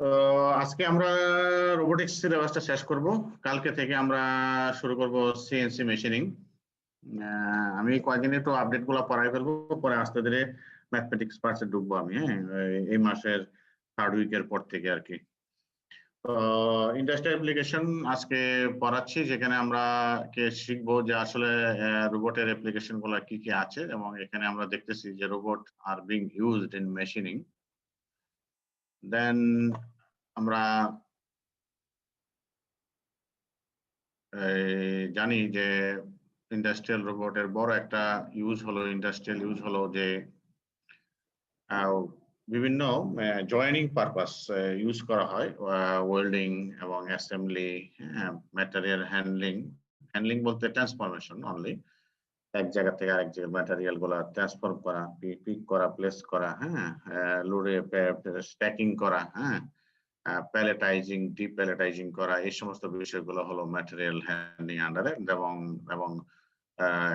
তো আজকে আমরা রোবোটিক্স সিলেবাসটা শেষ করব। কালকে থেকে আমরা শুরু করব সিএনসি মেশিনিং। আমি কয়েকদিন একটু আপডেট গুলো পড়াই ফেলবো, পরে আস্তে ধীরে ম্যাথমেটিক্স পার্টসে ঢুকবো আমি। এই মাসের 3rd উইকের পর থেকে আর কি। ইন্ডাস্ট্রিয়াল অ্যাপ্লিকেশন আজকে পড়াচ্ছি, যেখানে আমরা শিখবো যে আসলে রোবটের অ্যাপ্লিকেশন গুলো কি কি আছে, এবং এখানে আমরা দেখতেছি যে robot are being used in machining. Then আমরা জানি যে ইন্ডাস্ট্রিয়াল রোবটের বড় একটা ইন্ডাস্ট্রিয়াল ইউজ হলো যে বিভিন্ন জয়েনিং পারপাস ইউজ করা হয়, ওয়েল্ডিং এবং অ্যাসেম্বলি, ম্যাটেরিয়াল হ্যান্ডলিং বলতে ট্রান্সফরমেশন অনলি, এক জায়গা থেকে আরেক জায়গায় ম্যাটেরিয়াল গুলা ট্রান্সফর্ম করা, পিক করা, প্লেস করা, লোডে স্ট্যাকিং করা, প্যালেটাইজিং, ডিপ্যালেটাইজিং করা, এই সমস্ত বিষয়গুলো হলো ম্যাটেরিয়াল হ্যান্ডলিং আন্ডারে। এবং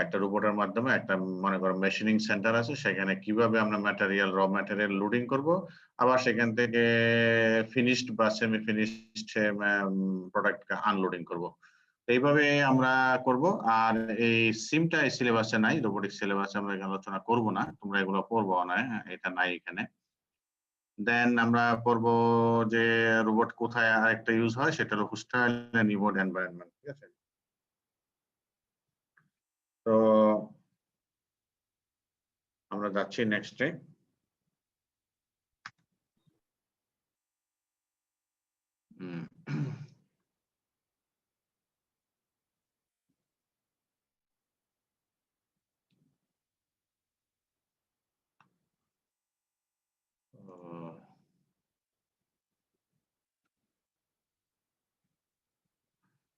একটা রোবটের মাধ্যমে একটা মনে করো মেশিনিং সেন্টার আছে, সেখানে কিভাবে আমরা র ম্যাটেরিয়াল লোডিং করব, আবার সেখান থেকে ফিনিশড বা সেমি ফিনিশড প্রোডাক্টকে আনলোডিং করব। এইভাবে আমরা করব। আর এই সিমটা এই সিলেবাসে নাই, রোবোটিক সিলেবাসে আমরা আলোচনা করব না, তোমরা এগুলো পড়বো না, এটা নাই এখানে। দেন আমরা পড়বো যে রোবট কোথায় আরেকটা ইউজ হয়, সেটা হলো হোস্টাইল এন্ড রিমোট এনভায়রনমেন্ট। ঠিক আছে, তো আমরা যাচ্ছি নেক্সটে।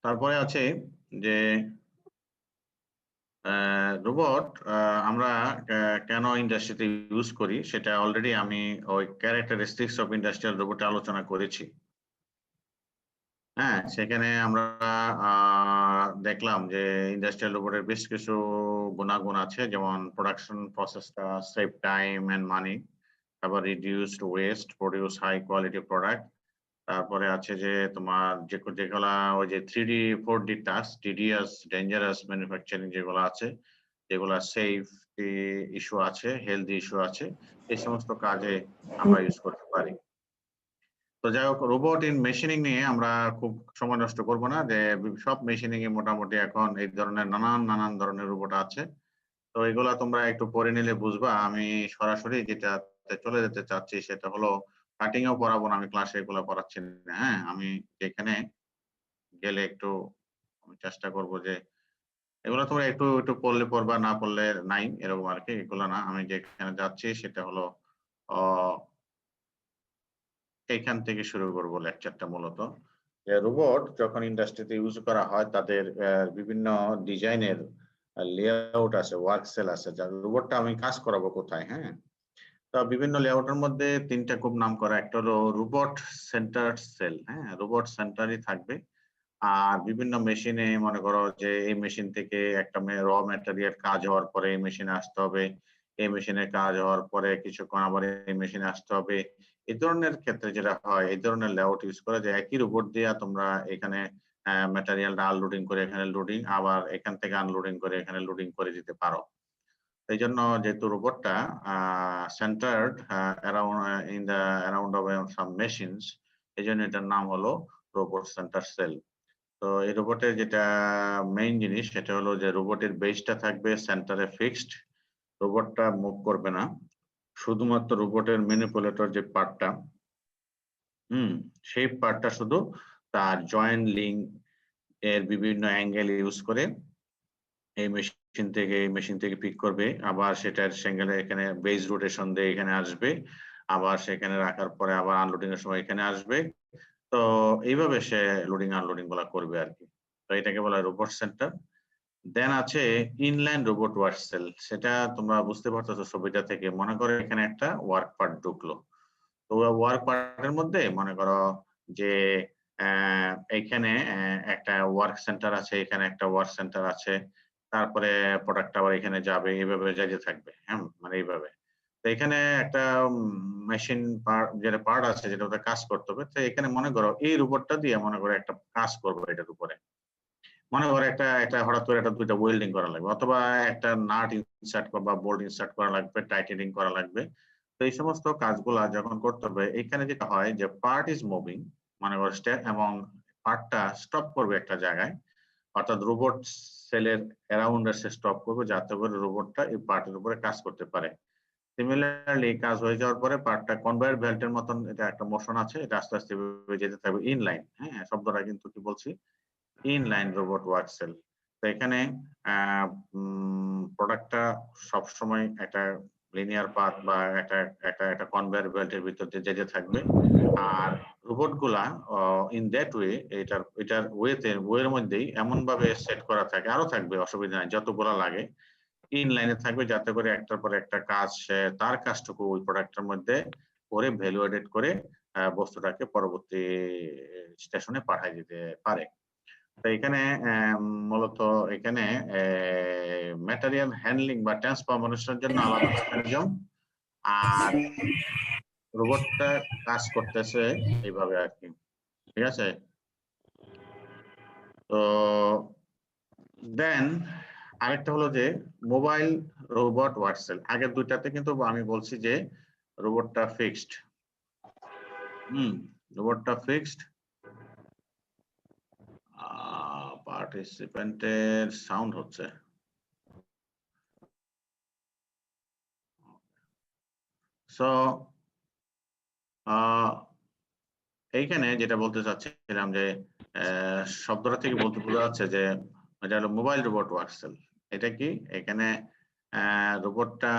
তারপরে আছে যে রোবট আমরা কেন ইন্ডাস্ট্রিতে ইউজ করি, সেটা অলরেডি আমি ওই ক্যারেক্টারিস্টিক্স অফ ইন্ডাস্ট্রিয়াল রোবটে আলোচনা করেছি। সেখানে আমরা দেখলাম যে ইন্ডাস্ট্রিয়াল রোবটের বেশ কিছু গুণাগুণ আছে, যেমন প্রোডাকশন প্রসেসটা সেভ টাইম এন্ড মানি, তারপর reduced waste, produce high quality product. তারপরে আছে যে তোমার যেগুলা ওই যে 3D 4D task, tedious, dangerous manufacturing যেগুলো আছে, যেগুলা সেফটি ইস্যু আছে, হেলথ ইস্যু আছে, এই সমস্ত কাজে আমরা ইউজ করতে পারি। তো যাই হোক, রোবট ইন মেশিনিং নিয়ে আমরা খুব সময় নষ্ট করব না, যে সব মেশিনিং এ মোটামুটি এখন এই ধরনের নানান ধরনের রোবট আছে। তো এগুলা তোমরা একটু পড়ে নিলে বুঝবা। আমি সরাসরি যেটা চলে যেতে চাচ্ছি সেটা হলো, কাটিং এও পড়াবো না, আমি ক্লাসে এগুলো পড়াচ্ছি না। আমি এখানে গেলে একটু আমি চেষ্টা করব যে এগুলো তোমরা একটু একটু পড়লে পড়বা, না পড়লে নাই, এরকম আর কি। এগুলো না, আমি যেখানে যাচ্ছি সেটা হলো এইখান থেকে শুরু করব লেকচারটা। মূলত যে রোবট যখন ইন্ডাস্ট্রিতে ইউজ করা হয়, তাদের বিভিন্ন ডিজাইনের লেআউট আছে, ওয়ার্ক সেল আছে, যার রোবটটা আমি কাজ করাবো কোথায়। তো বিভিন্ন লেআউটের মধ্যে 3টা খুব নাম করা। একটা হলো রোবট সেন্টার সেল, রোবট সেন্টারই থাকবে। আর বিভিন্ন মেশিনে মনে করো যে এই মেশিন থেকে একটা র ম্যাটেরিয়াল কাজ হওয়ার পরে এই মেশিনে আসতে হবে, এই মেশিনে কাজ হওয়ার পরে কিছুক্ষণ আবার এই মেশিনে আসতে হবে। এই ধরনের ক্ষেত্রে যেটা হয়, এই ধরনের লেআউট ইউজ করা যায়। একই রোবট দিয়ে তোমরা এখানে ম্যাটেরিয়ালটা আনলোডিং করে এখানে লোডিং, আবার এখান থেকে আনলোডিং করে এখানে লোডিং করে দিতে পারো। এই জন্য যেহেতু রোবটটা centered around of some machines, এই জন্য এটার নাম হলো রোবট সেন্টার সেল। তো এই রোবটের যেটা মেইন জিনিস, সেটা হলো যে রোবটের বেসটা থাকবে সেন্টারে ফিক্সড, রোবটটা মুভ করবে না। শুধুমাত্র রোবটের ম্যানিপুলেটর যে পার্টটা, সেই পার্টটা শুধু তার জয়েন্ট লিঙ্ক এর বিভিন্ন অ্যাঙ্গেল ইউজ করে এই মেশিন থেকে পিক করবে, আবার সেটার সেঙ্গেলে এখানে বেস রোটেশন দিয়ে এখানে আসবে, আবার সেখানে রাখার পরে আবার আনলোডিং এর সময় এখানে আসবে। তো এইভাবে সে লোডিং আনলোডিং গুলা করবে আর কি। তো এটাকে বলা হয় রোবট সেন্টার। দেন আছে ইনলাইন রোবট ওয়ার্ক সেল। সেটা তোমরা বুঝতে পারতেছো ছবিটা থেকে। মনে করো এখানে একটা ওয়ার্ক পার্ট ঢুকলো, তো ওয়ার্ক পার্টের মধ্যে মনে করো যে এইখানে একটা ওয়ার্ক সেন্টার আছে, এখানে একটা ওয়ার্ক সেন্টার আছে, তারপরে প্রোডাক্ট আবার এখানে যাবে, এইভাবে যাইতে থাকবে। মানে এইভাবে। তো এখানে একটা মেশিন যেটা পার্ট আছে যেটা ওদের কাজ করতে হবে। তো এখানে মনে করো এই রোবটটা দিয়ে মনে করো একটা কাজ করবো এটার উপরে। মনে করো একটা হঠাৎ করে একটা 2টা ওয়েল্ডিং করা লাগবে অথবা একটা নাট ইনসার্ট বা বোল্ট ইনসার্ট করা লাগবে, টাইটেনিং করা লাগবে। তো এই সমস্ত কাজগুলা যখন করতে হবে এখানে যেটা হয় যে পার্ট ইজ মুভিং, মনে করো এবং পার্টটা স্টপ করবে একটা জায়গায়, অর্থাৎ রোবট সেলের অ্যারাউন্ড এসে স্টপ করবে যাতে করে রোবটটা এই পার্টের উপরে কাজ করতে পারে। সিমিলারলি কাজ হয়ে যাওয়ার পরে পার্টটা কনভেয়ার বেল্টের মতন এটা একটা মোশন আছে, এটা আস্তে আস্তে যেতে থাকবে ইনলাইন। হ্যাঁ, শব্দটা কিন্তু কি বলছি, ইনলাইন রোবট ওয়ার্ক সেল। তো এখানে প্রোডাক্টটা সবসময় একটা লিনিয়ার পাথ বা একটা কনভেয়ার বেল্টের ভিতর দিয়ে যেতে থাকবে। আর রোবট গুলা ইন দ্যাট ওয়ে এটার ওয়ের মধ্যেই এমন ভাবে সেট করা থাকে, আরো থাকবে অসুবিধা নাই যতগুলা লাগে ইনলাইনে থাকবে যাতে করে একটার পর একটা কাজ তার কাজটুকু ওই প্রোডাক্টের মধ্যে করে ভ্যালু এডেড করে বস্তুটাকে পরবর্তী স্টেশনে পাঠিয়ে দিতে পারে। তো এখানে মূলত এখানে ম্যাটেরিয়াল হ্যান্ডলিং বা ট্রান্সফরমেশনের জন্য আলাদা মেকানিজম, আর রোবটটা কাজ করতেছে এইভাবে আর কি। ঠিক আছে, তো দেন আরেকটা হলো যে মোবাইল রোবট ওয়ার্কসেল। আগের দুইটাতে কিন্তু আমি বলছি যে রোবটটা ফিক্সড। রোবটটা ফিক্সড। পার্টিসিপেন্টের সাউন্ড হচ্ছে। সো এইখানে যেটা বলতে চাচ্ছিলাম যে শব্দটা থেকে বলতে বোঝা যাচ্ছে যে এটা হলো মোবাইল রোবট ওয়ার্কসেল। এটা কি, এখানে রোবটটা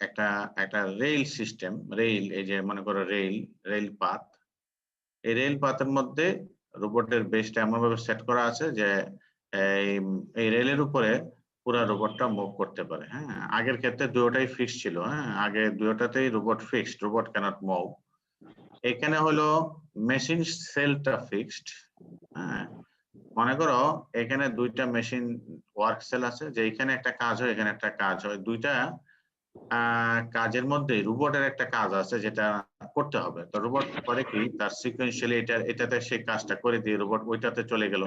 একটা একটা রেল সিস্টেম, রেল, এই যে মনে করো রেল পাথ, এই রেল পাথের মধ্যে রোবটের বেসটা এমনভাবে সেট করা আছে যে এই রেলের উপরে পুরো রোবটটা মুভ করতে পারে। হ্যাঁ, আগের ক্ষেত্রে দুটোটাই ফিক্সড ছিল। হ্যাঁ, আগে দুটোটাতেই robot fixed, robot cannot move. এখানে হলো মেশিন সেলটা ফিক্সড। হ্যাঁ, মনে করো এখানে দুইটা মেশিন ওয়ার্ক সেল আছে, যে এখানে একটা কাজ হয় এখানে একটা কাজ হয়, দুইটা কাজের মধ্যে রোবটের একটা কাজ আছে যেটা করতে হবে। তো রোবট করে কি, তার সিকোয়েন্সিয়ালি এটাতে সেই কাজটা করে দিয়ে রোবট ওইটাতে চলে গেল,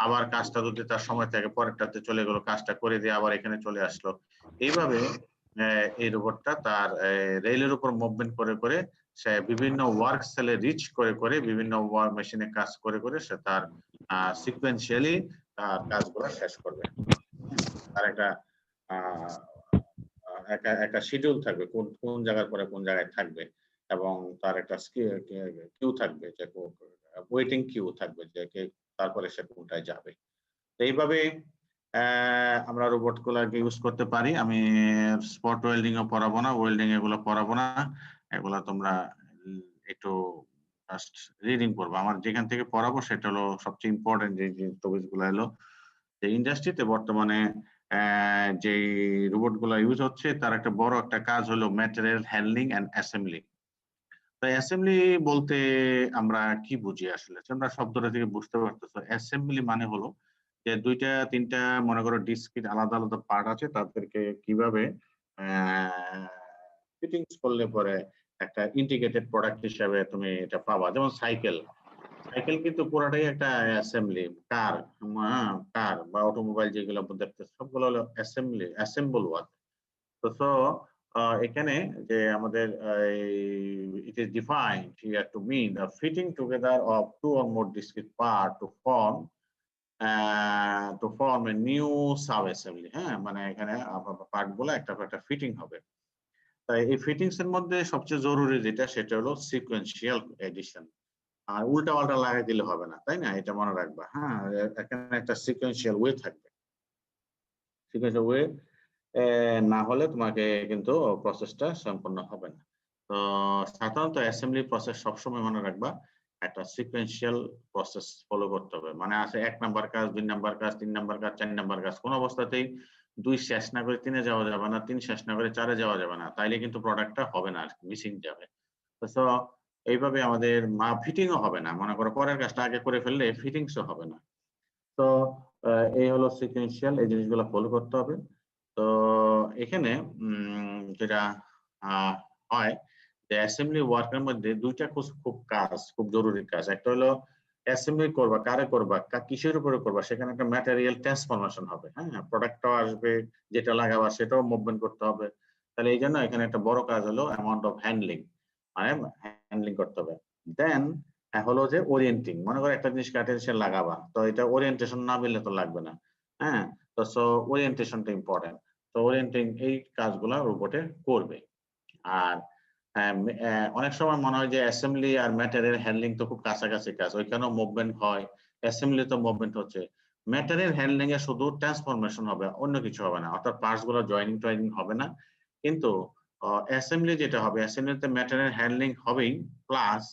আবার কাজটা যদি তার সময় থাকে পরেরটাতে চলে গেল, কাজটা করে দিয়ে আবার এখানে চলে আসলো। এইভাবে এই রোবটটা তার রেলের উপর মুভমেন্ট করে করে সে বিভিন্ন ওয়ার্ক সেলে রিচ করে করে বিভিন্ন ওয়ার্ক মেশিনে কাজ করে করে সে তার সিকোয়েন্সিয়ালি তার কাজগুলো শেষ করবে। তার একটা শিডিউল থাকবে কোন কোন জায়গার পরে কোন জায়গায় থাকবে, এবং তার একটা কিউ থাকবে, যে ওয়েটিং কিউ থাকবে যে তারপরে সে কোনটায় যাবে। তো এইভাবে আমরা রোবট গুলাকে ইউজ করতে পারি। আমি স্পট ওয়েল্ডিং ও পড়াবো না, ওয়েল্ডিং এগুলো পড়াবো না, এগুলা তোমরা একটু জাস্ট রিডিং করবো। আমার যেখান থেকে পড়াবো সেটা হলো সবচেয়ে ইম্পর্টেন্ট যে টপিক গুলো হলো যে ইন্ডাস্ট্রিতে বর্তমানে যে রোবট গুলা ইউজ হচ্ছে তার একটা বড় একটা কাজ হলো ম্যাটেরিয়াল হ্যান্ডলিং এন্ড অ্যাসেম্বলি। তো অ্যাসেম্বলি বলতে আমরা কি বুঝি আসলে, তোমরা শব্দটা থেকে বুঝতে পারতেছো। অ্যাসেম্বলি মানে হলো যে দুইটা তিনটা মনে করো ডিসক্রিট আলাদা আলাদা পার্ট আছে, তাদেরকে কিভাবে ফিটিংস করলে পরে একটা ইন্টিগ্রেটেড প্রোডাক্ট হিসাবে তুমি এটা পাবা। যেমন সাইকেল, সাইকেল কিন্তু পুরাটাই একটা অ্যাসেম্বলি। কার কার বা অটোমোবাইল যেগুলো দেখতেছো সবগুলো হলো অ্যাসেম্বল ওয়ার্ক। তো এখানে যে আমাদের it is defined here to mean the fitting together of two or more discrete parts to form a new sub assembly। হ্যাঁ, মানে এখানে পার্ট গুলো একটা একটা ফিটিং হবে। তাই এই ফিটিংস এর মধ্যে সবচেয়ে জরুরি যেটা সেটা হলো সিকোয়েন্সিয়াল এডিশন। আর উল্টা পাল্টা লাগাই দিলে হবে না, তাই না? এটা মনে রাখবা। হ্যাঁ, এখানে একটা সিকোয়েন্সিয়াল ওয়ে থাকবে। সিকোয়েন্সিয়াল ওয়ে না হলে তোমাকে কিন্তু প্রসেসটা সম্পন্ন হবে না। তো সাধারণত অ্যাসেম্বলি প্রসেস সবসময় মনে রাখবা একটা সিকোয়েন্সিয়াল প্রসেস ফলো করতে হবে। মানে আছে 1 নাম্বার কাজ, 2 নাম্বার কাজ, 3 নাম্বার কাজ, 4 নাম্বার কাজ। কোন অবস্থাতেই 2 শেষ না করে 3 এ যাওয়া যাবে না, 3 শেষ না করে 4 এ যাওয়া যাবে না। তাইলে কিন্তু প্রোডাক্টটা হবে না, মিসিং যাবে। তো এইভাবে আমাদের ফিটিংও হবে না। মনে করো পরের কাজটা আগে করে ফেললে ফিটিংসও হবে না। তো এই হলো সিকোয়েন্সিয়াল, এই জিনিসগুলো ফলো করতে হবে। তো এখানে যেটা হয় যে অ্যাসেম্বলি ওয়ার্কের মধ্যে দুইটা খুব জরুরি কাজ। একটা হলো অ্যাসেম্বলি করবা, কারে করবা, কিসের উপরে করবা, সেখানে একটা ম্যাটেরিয়াল ট্রান্সফরমেশন হবে। হ্যাঁ, প্রোডাক্টটাও আসবে, যেটা লাগাবা সেটাও মুভমেন্ট করতে হবে। তাহলে এই জন্য এখানে একটা বড় কাজ হলো অ্যামাউন্ট অফ হ্যান্ডলিং, মানে হ্যান্ডলিং করতে হবে। দেন হলো যে ওরিয়েন্টিং, মনে করো একটা জিনিস কাটে সে লাগাবা, তো এটা ওরিয়েন্টেশন না মিললে তো লাগবে না। হ্যাঁ, তো সো ওরিয়েন্টেশনটা ইম্পর্টেন্ট। তো ওরিয়েন্টিং এই কাজগুলো রোবটে করবে। আর অনেক সময় মনে হয় যে অ্যাসেম্বলি আর ম্যাটারের হ্যান্ডলিং তো খুব কাছাকাছি কাজ, ওইখানেও মুভমেন্ট হয়, অ্যাসেম্বলি তো মুভমেন্ট হচ্ছে। ম্যাটারের হ্যান্ডলিং এ শুধু ট্রান্সফরমেশন হবে, অন্য কিছু হবে না, অর্থাৎ পার্টস গুলো জয়েনিং টয়েনিং হবে না। কিন্তু অ্যাসেম্বলি যেটা হবে, অ্যাসেম্বলিতে ম্যাটারের হ্যান্ডলিং হবেই, plus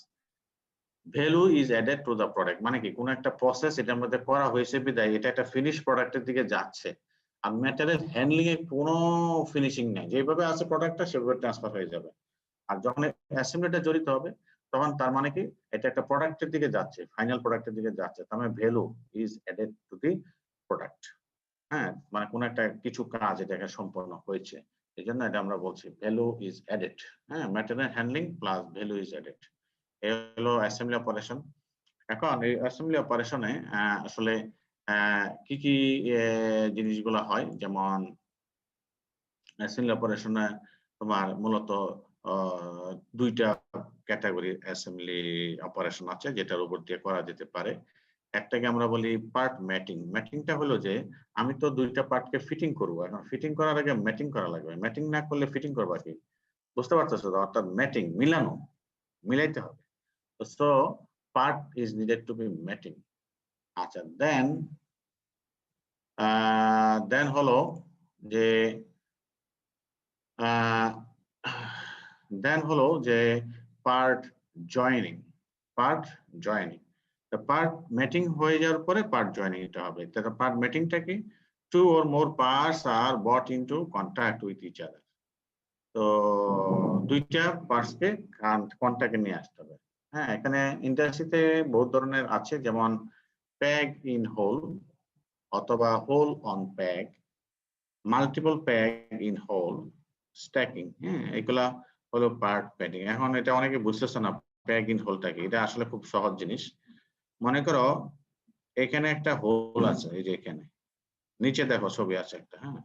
value is added to the product. মানে কি, কোন একটা প্রসেস এটার মধ্যে করা হয়েছে বিদায় এটা একটা ফিনিশ প্রোডাক্টের দিকে যাচ্ছে। আর ম্যাটারের হ্যান্ডলিং এ কোনো ফিনিশিং নাই, যেভাবে আছে প্রোডাক্টটা সেভাবে ট্রান্সফার হয়ে যাবে। আর যখন অ্যাসেম্বলিটা জড়িত হবে, তখন তার মানে কি, এটা একটা প্রোডাক্টের দিকে যাচ্ছে, ফাইনাল প্রোডাক্টের দিকে যাচ্ছে, তার মানে value is added to the product. হ্যাঁ, মানে কোন একটা কিছু কাজ এটাকে সম্পন্ন হয়েছে, এই জন্য এটা আমরা বলছি ভ্যালু ইজ অ্যাডেড। হ্যাঁ, material handling plus value is added, এই হলো অ্যাসেম্বলি অপারেশন। এখন এই অ্যাসেম্বলি অপারেশনে আসলে কি কি জিনিসগুলো হয়, যেমন অ্যাসেম্বলি অপারেশনে তোমার মূলত দুইটা ক্যাটাগরি অ্যাসেম্বলি অপারেশন আছে যেটা রোবট দিয়ে করা যেতে পারে। একটাকে আমরা বলি পার্ট ম্যাটিং। ম্যাটিংটা হলো যে আমি তো দুইটা পার্টকে ফিটিং করব, এখন ফিটিং করার আগে ম্যাটিং করা লাগবে, ম্যাটিং না করলে ফিটিং করবা কি, বুঝতে পারতেছো তো? অর্থাৎ ম্যাটিং, মিলানো, মিলাইতে হবে। So part is needed to be mating. আচ্ছা, দেন হলো যে দেন হলো যে part joining. Part joining, part mating হয়ে যাওয়ার পরে পার্ট জয়েনিং এটা হবে। তাহলে পার্ট ম্যাটিংটা কি, two or more parts are brought into contact with each other. তো দুইটা পার্টসকে কন্ট্যাক্টে নিয়ে আসতে হবে। হ্যাঁ, এখানে ইন্ডাস্ট্রিতে বহুত ধরনের আছে, যেমন প্যাগ ইন হোল অথবা hole on peg, multiple peg in hole, stacking. হ্যাঁ, এগুলা হলো পার্ট ম্যাটিং। এখন এটা অনেকে বুঝতেছে না প্যাগ ইন হোলটা কি। এটা আসলে খুব সহজ জিনিস। মনে করো এখানে একটা হোল আছে, এই যে এখানে নিচে দেখো ছবি আছে একটা, হ্যাঁ,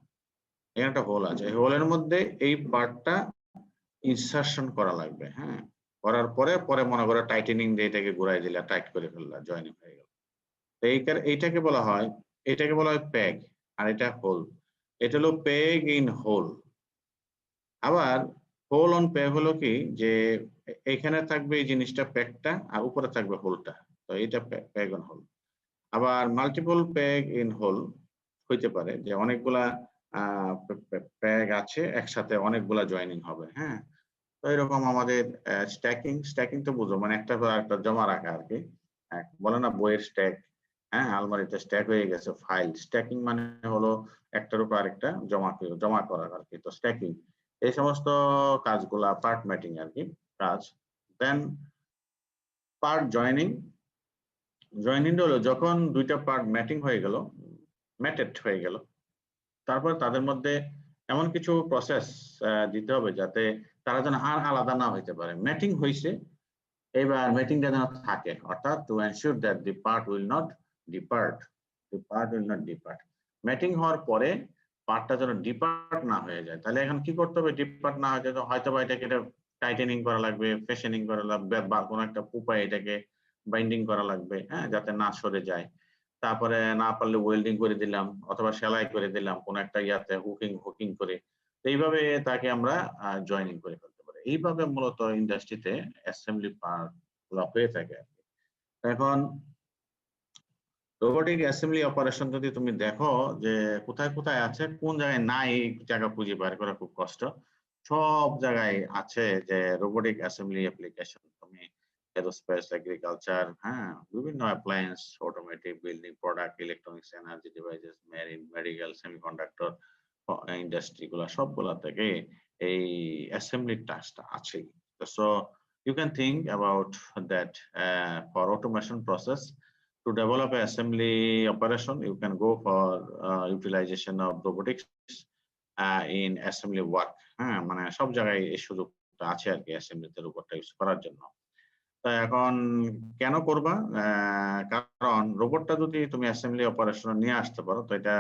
এখানে একটা হোল আছে, এই হোলের মধ্যে এই পার্টটা ইনসারশন করা লাগবে। হ্যাঁ, করার পরে পরে মনে করো টাইটেনিং দিয়ে এটাকে ঘুরাই দিলা, টাইট করে ফেললা, জয়েনিং হয়ে গেল। এইটাকে বলা হয়, এটাকে বলা হয় প্যাগ, আর এটা হোল। এটা হলো প্যাগ ইন হোল। আবার হোল অন প্যাগ হলো কি, যে এখানে থাকবে এই জিনিসটা প্যাগটা, আর উপরে থাকবে হোলটা, তো এটা প্যাগ অন হোল। আবার মাল্টিপল প্যাগ ইন হোল হইতে পারে যে অনেকগুলা প্যাগ আছে একসাথে, অনেকগুলা জয়েনিং হবে। হ্যাঁ, তো এরকম আমাদের স্ট্যাকিং তো বুঝো, মানে একটা পর একটা জমা রাখা আর কি। বলে না বইয়ের স্ট্যাক, হ্যাঁ, আলমারিতে স্ট্যাক হয়ে গেছে ফাইল। স্ট্যাকিং মানে হলো একটার উপর আরেকটা জমা করার আর কি। তো স্ট্যাকিং, এই সমস্ত কাজগুলা পার্ট ম্যাটিং আর কি কাজ। দেন পার্ট জয়েনিং। জয়েনিং হলো যখন দুইটা পার্ট ম্যাটিং হয়ে গেল, ম্যাটেড হয়ে গেল, তারপর তাদের মধ্যে এমন কিছু প্রসেস দিতে হবে যাতে তারা যেন আর আলাদা না হইতে পারে। ম্যাটিং হইছে, এবার ম্যাটিংটা যেন থাকে, অর্থাৎ to ensure that the part will not depart, matting হওয়ার পরে পার্টটা যেন ডিপার্ট না হয়ে যায়। তাহলে এখন কি করতে হবে, ডিপার্ট না হয়ে যায় হয়তো বা এটাকে টাইটেনিং করা লাগবে, ফেশনিং করা লাগবে, বা কোনো একটা উপায়ে এটাকে বাইন্ডিং করা লাগবে, হ্যাঁ, যাতে না সরে যায়। তারপরে না পারলে ওয়েল্ডিং করে দিলাম, অথবা সেলাই করে দিলাম কোন একটা ইয়াতে, হুকিং করে। এইভাবে তাকে আমরা জয়েনিং করে ফেলতে পারি। এইভাবে মূলত ইন্ডাস্ট্রিতে অ্যাসেম্বলি পার্ট গুলো হয়ে থাকে। এখন রোবোটিক অ্যাসেম্বলি অপারেশন যদি তুমি দেখো যে কোথায় কোথায় আছে, কোন জায়গায় নাই, এই জায়গা খুঁজে বের করা খুব কষ্ট। সব জায়গায় আছে যে রোবোটিক অ্যাসেম্বলি অ্যাপ্লিকেশন। তুমি এরোস্পেস, এগ্রিকালচার, হ্যাঁ, বিভিন্ন appliance, automotive, building product, electronics, energy devices, marine, medical, semiconductor industry গুলা, সবগুলা থেকে এই অ্যাসেম্বলি টাস্কটা আছেই। So you can think about that for automation process. To develop an assembly operation, you can go for utilization of robotics in assembly work. হ্যাঁ, মানে সব জায়গায় এই সুযোগটা আছে আরকি অ্যাসেম্বলিতে রোবটটা ইউজ করার জন্য। তো এখন কেন করবা? কারণ রোবটটা যদি তুমি অ্যাসেম্বলি অপারেশনে নিয়ে আসতে পারো তো এটা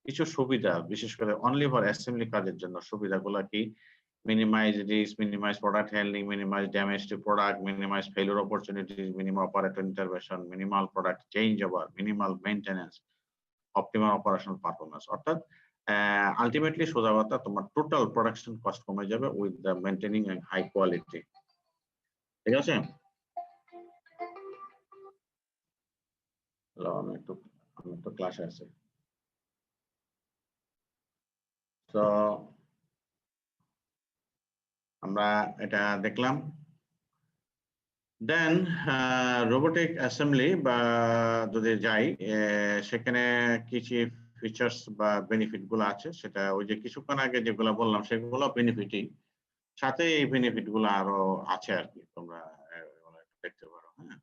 কিছু সুবিধা বিশেষ করে অনলি ফর অ্যাসেম্বলি কাজের জন্য সুবিধাগুলা কি? Minimise risk, minimise product handling, minimise damage to product, minimise failure opportunities, minimum operator intervention, minimal product change over, minimal maintenance, optimal operational performance. অর্থাৎ আল্টিমেটলি সোজা কথা তোমার টোটাল প্রোডাকশন কস্ট কমে যাবে with the maintaining and high quality. ঠিক আছে? Hello, আমি একটু ক্লাসে আছি। তো আমরা এটা দেখলাম। দেন রোবোটিক অ্যাসেম্বলি বা যদি যাই সেখানে কিছু ফিচার্স বা বেনিফিট গুলো আছে সেটা ওই যে কিছুক্ষণ আগে যেগুলো বললাম সেগুলো বেনিফিটই। সাথে এই বেনিফিট গুলো আরো আছে আরকি। তোমরা এগুলো দেখতে পারো। হ্যাঁ?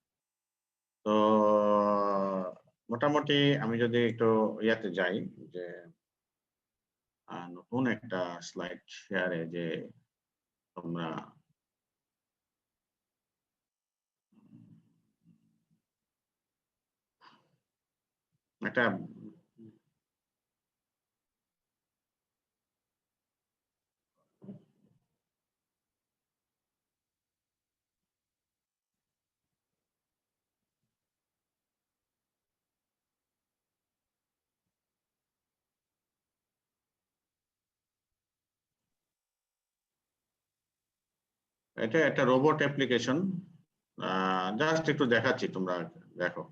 তো মোটামুটি আমি যদি একটু ইয়াতে যাই যে নতুন একটা স্লাইড শেয়ারে যে তোমরা একটা এটা একটা রোবট অ্যাপ্লিকেশন। জাস্ট একটু দেখাচ্ছি তোমরা দেখো।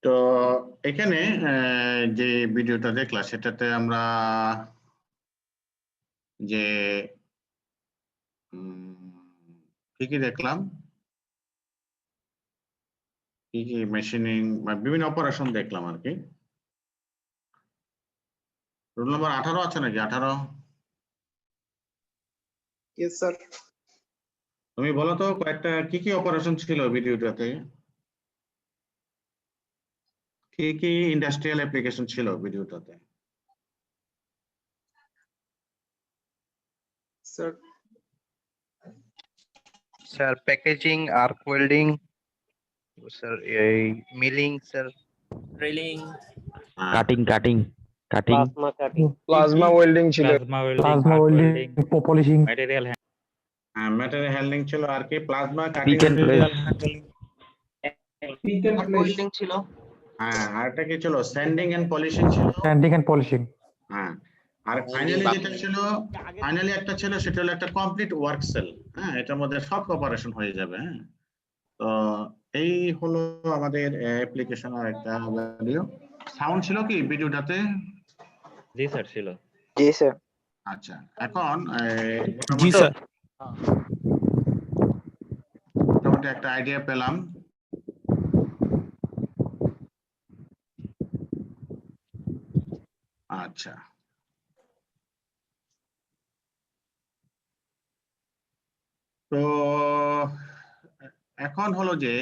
তো এখানে যে ভিডিওটা দেখলা সেটাতে আমরা যে কি কি দেখলাম, কি কি মেশিনিং বা বিভিন্ন অপারেশন দেখলাম আর কি। রোল নাম্বার 18 আছে নাকি? 18 Yes, sir. তুমি বলো তো কয়েকটা কি অপারেশন ছিল ভিডিওটাতে, কি ইন্ডাস্ট্রিয়াল অ্যাপ্লিকেশন ছিল ভিডিওটাতে? Sir, Sir, packaging, arc welding, sir, milling, sir, drilling, cutting plasma cutting, plasma welding ছিল। প্লাজমা ওয়েল্ডিং পলিশিং ম্যাটেরিয়াল হ্যাঁ, ম্যাটেরিয়াল হ্যান্ডলিং ছিল, আর কি plasma cutting. Pick and place arc welding ছিল। হ্যাঁ, আরটা কি ছিল? স্যান্ডিং এন্ড পলিশিং ছিল। স্যান্ডিং এন্ড পলিশিং হ্যাঁ, আর ফাইনালি যেটা ছিল, ফাইনালি একটা ছিল, সেটা হলো একটা কমপ্লিট ওয়ার্ক সেল। হ্যাঁ, এটার মধ্যে সব অপারেশন হয়ে যাবে। হ্যাঁ, তো এই হলো আমাদের অ্যাপ্লিকেশনের একটা ভিডিও। সাউন্ড ছিল কি ভিডিওটাতে? জি স্যার ছিল। জি স্যার। আচ্ছা, এখন জি স্যার। মোটামুটি একটা আইডিয়া পেলাম। আচ্ছা, তো এখন হলো যে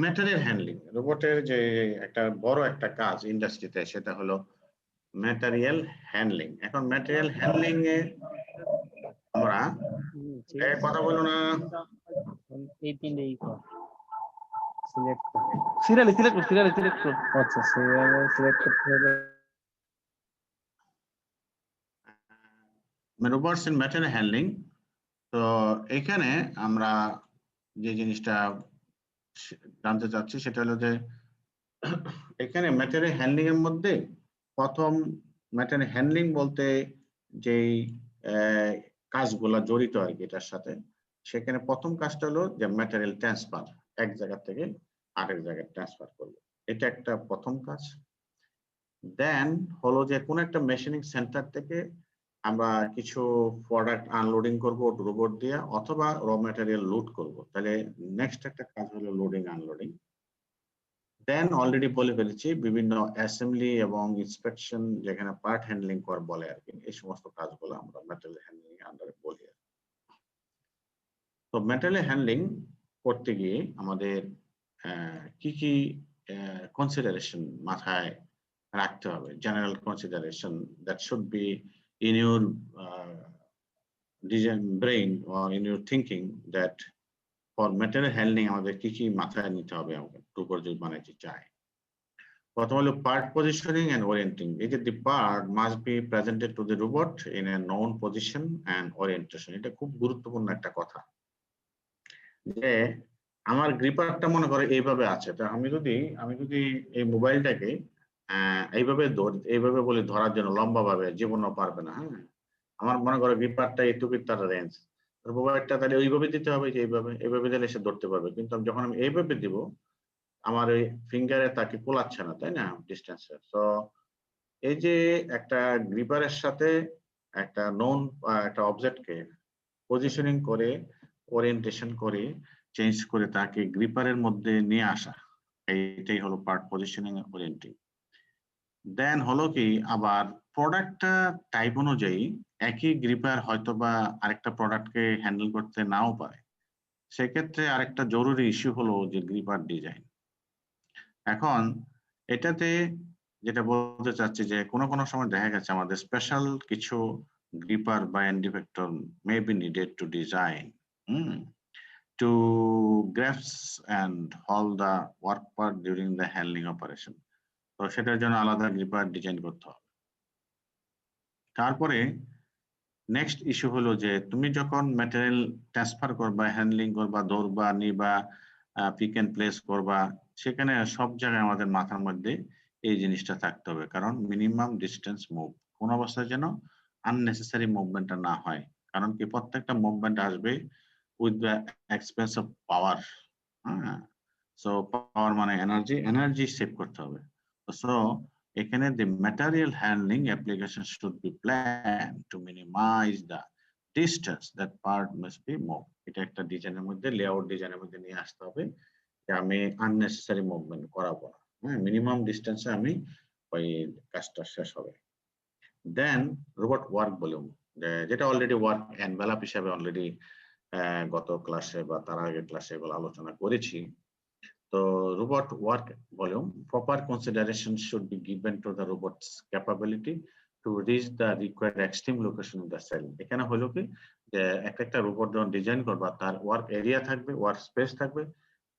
ম্যাটেরিয়াল হ্যান্ডলিং, রোবটের যে একটা বড় একটা কাজ ইন্ডাস্ট্রিতে, সেটা হলো ম্যাটেরিয়াল হ্যান্ডলিং। এখন ম্যাটেরিয়াল হ্যান্ডলিং এ আমরা কথা বলো না, এই তিনটে সিরিয়ালি সিলেক্ট করো। আচ্ছা, সিলেক্ট করতে হবে। Robots in material handling. তো এখানে আমরা যে জিনিসটা জানতে চাচ্ছি সেটা হলো যে এখানে ম্যাটেরিয়াল হ্যান্ডলিং এর মধ্যে প্রথম, ম্যাটেরিয়াল হ্যান্ডলিং বলতে যেই কাজগুলো জড়িত আর কি এটার সাথে, সেখানে প্রথম কাজটা হলো যে ম্যাটেরিয়াল ট্রান্সফার, এক জায়গা থেকে আরেক জায়গায় ট্রান্সফার করবে, এটা একটা প্রথম কাজ। দেন হলো যে কোন একটা মেশিনিং সেন্টার থেকে আমরা কিছু প্রোডাক্ট আনলোডিং করব রোবট দিয়ে, অথবা র ম্যাটেরিয়াল লোড করব, তাহলে নেক্সট একটা কাজ হলো লোডিং আনলোডিং। দেন অলরেডি বলে ফেলেছি বিভিন্ন অ্যাসেম্বলি এবং ইন্সপেকশন, যেখানে পার্ট হ্যান্ডলিং করা বলে আর কি, এই সমস্ত কাজগুলো আমরা ম্যাটেরিয়াল হ্যান্ডলিং আন্ডারে বলি। তো ম্যাটেরিয়াল হ্যান্ডলিং করতে গিয়ে আমাদের কি কনসিডারেশন মাথায় রাখতে হবে, general consideration that should be in your design brain or in your thinking, that for material handling আমাদের কি মাথায় নিতে হবে রোবট যদি বানাইতে চাই। প্রথম হলো পার্ট পজিশনিং এন্ড ওরিয়েন্টিং। এই যে the part must be presented to the robot in a known position and orientation, এটা খুব গুরুত্বপূর্ণ একটা কথা। যে আমার গ্রিপারটা মনে করে এইভাবে আছে, তো আমি যদি এই মোবাইলটাকে এইভাবে বলি ধরার জন্য, লম্বা ভাবে জীবনও পারবে না। হ্যাঁ, আমার মনে করো গ্রিপারটা এইটুকু তার রেঞ্জ, মোবাইলটা তাহলে ওইভাবে দিতে হবে যে এইভাবে দিলে সে ধরতে পারবে, কিন্তু যখন আমি এইভাবে দিব আমার ওই ফিঙ্গারে তাকে কোলাচ্ছে না, তাই না, ডিস্টেন্সে। তো এই যে একটা গ্রিপারের সাথে একটা নোন একটা অবজেক্টকে পজিশনিং করে, ওরিয়েন্টেশন করে, চেঞ্জ করে তাকে গ্রিপারের মধ্যে নিয়ে আসা, এইটাই হলো পার্ট পজিশনিং এন্ড ওরিয়েন্টিং। দেন হলো কি, আবার প্রোডাক্টটা টাইপ অনুযায়ী একই গ্রিপার হয়তো বা আরেকটা প্রোডাক্টকে হ্যান্ডেল করতে নাও পারে, সেক্ষেত্রে আরেকটা জরুরি ইস্যু হলো যে গ্রিপার ডিজাইন। এখন এটাতে যেটা বলতে চাচ্ছি যে কোনো সময় দেখা গেছে আমাদের স্পেশাল কিছু গ্রিপার বা end effector may be needed to design to grasp and hold the work part during the handling operation, তো সেটার জন্য আলাদা গ্রিপার ডিজাইন করতে হবে। তারপরে নেক্সট ইস্যু হলো যে তুমি যখন ম্যাটেরিয়াল ট্রান্সফার করবা, হ্যান্ডলিং করবা, ধরবা, নিবা, পিক এন্ড প্লেস করবা, সেখানে সব জায়গায় আমাদের মাথার মধ্যে এই জিনিসটা থাকতে হবে, কারণ মিনিমাম ডিস্টেন্স মুভ, কোন অবস্থায় যেন আননেসেসারি মুভমেন্টটা না হয়। কারণ কি, প্রত্যেকটা মুভমেন্ট আসবে with the expense of power. হ্যাঁ, সো পাওয়ার মানে এনার্জি সেভ করতে হবে। সো এখানে the material handling application should be planned to minimize the distance that part must be moved. এটা একটা ডিজাইনের মধ্যে, লেআউট ডিজাইনের মধ্যে নিয়ে আসতে হবে যে আমি আননেসেসারি মুভমেন্ট করাবো না। হ্যাঁ, মিনিমাম ডিস্টেন্সে আমি ওই কাজটা শেষ হবে। দেন রোবট ওয়ার্ক ভলিউম, যেটা অলরেডি ওয়ার্ক এনভেলপ হিসাবে অলরেডি গত ক্লাসে বা তার আগের ক্লাসে এগুলো আলোচনা করেছি। তো robot work volume, proper consideration should be given to the robot's capability to reach the required extreme location in the cell. এখানে হলো কি যে একটা রোবট যখন ডিজাইন করবা তার ওয়ার্ক এরিয়া থাকবে, ওয়ার্ক স্পেস থাকবে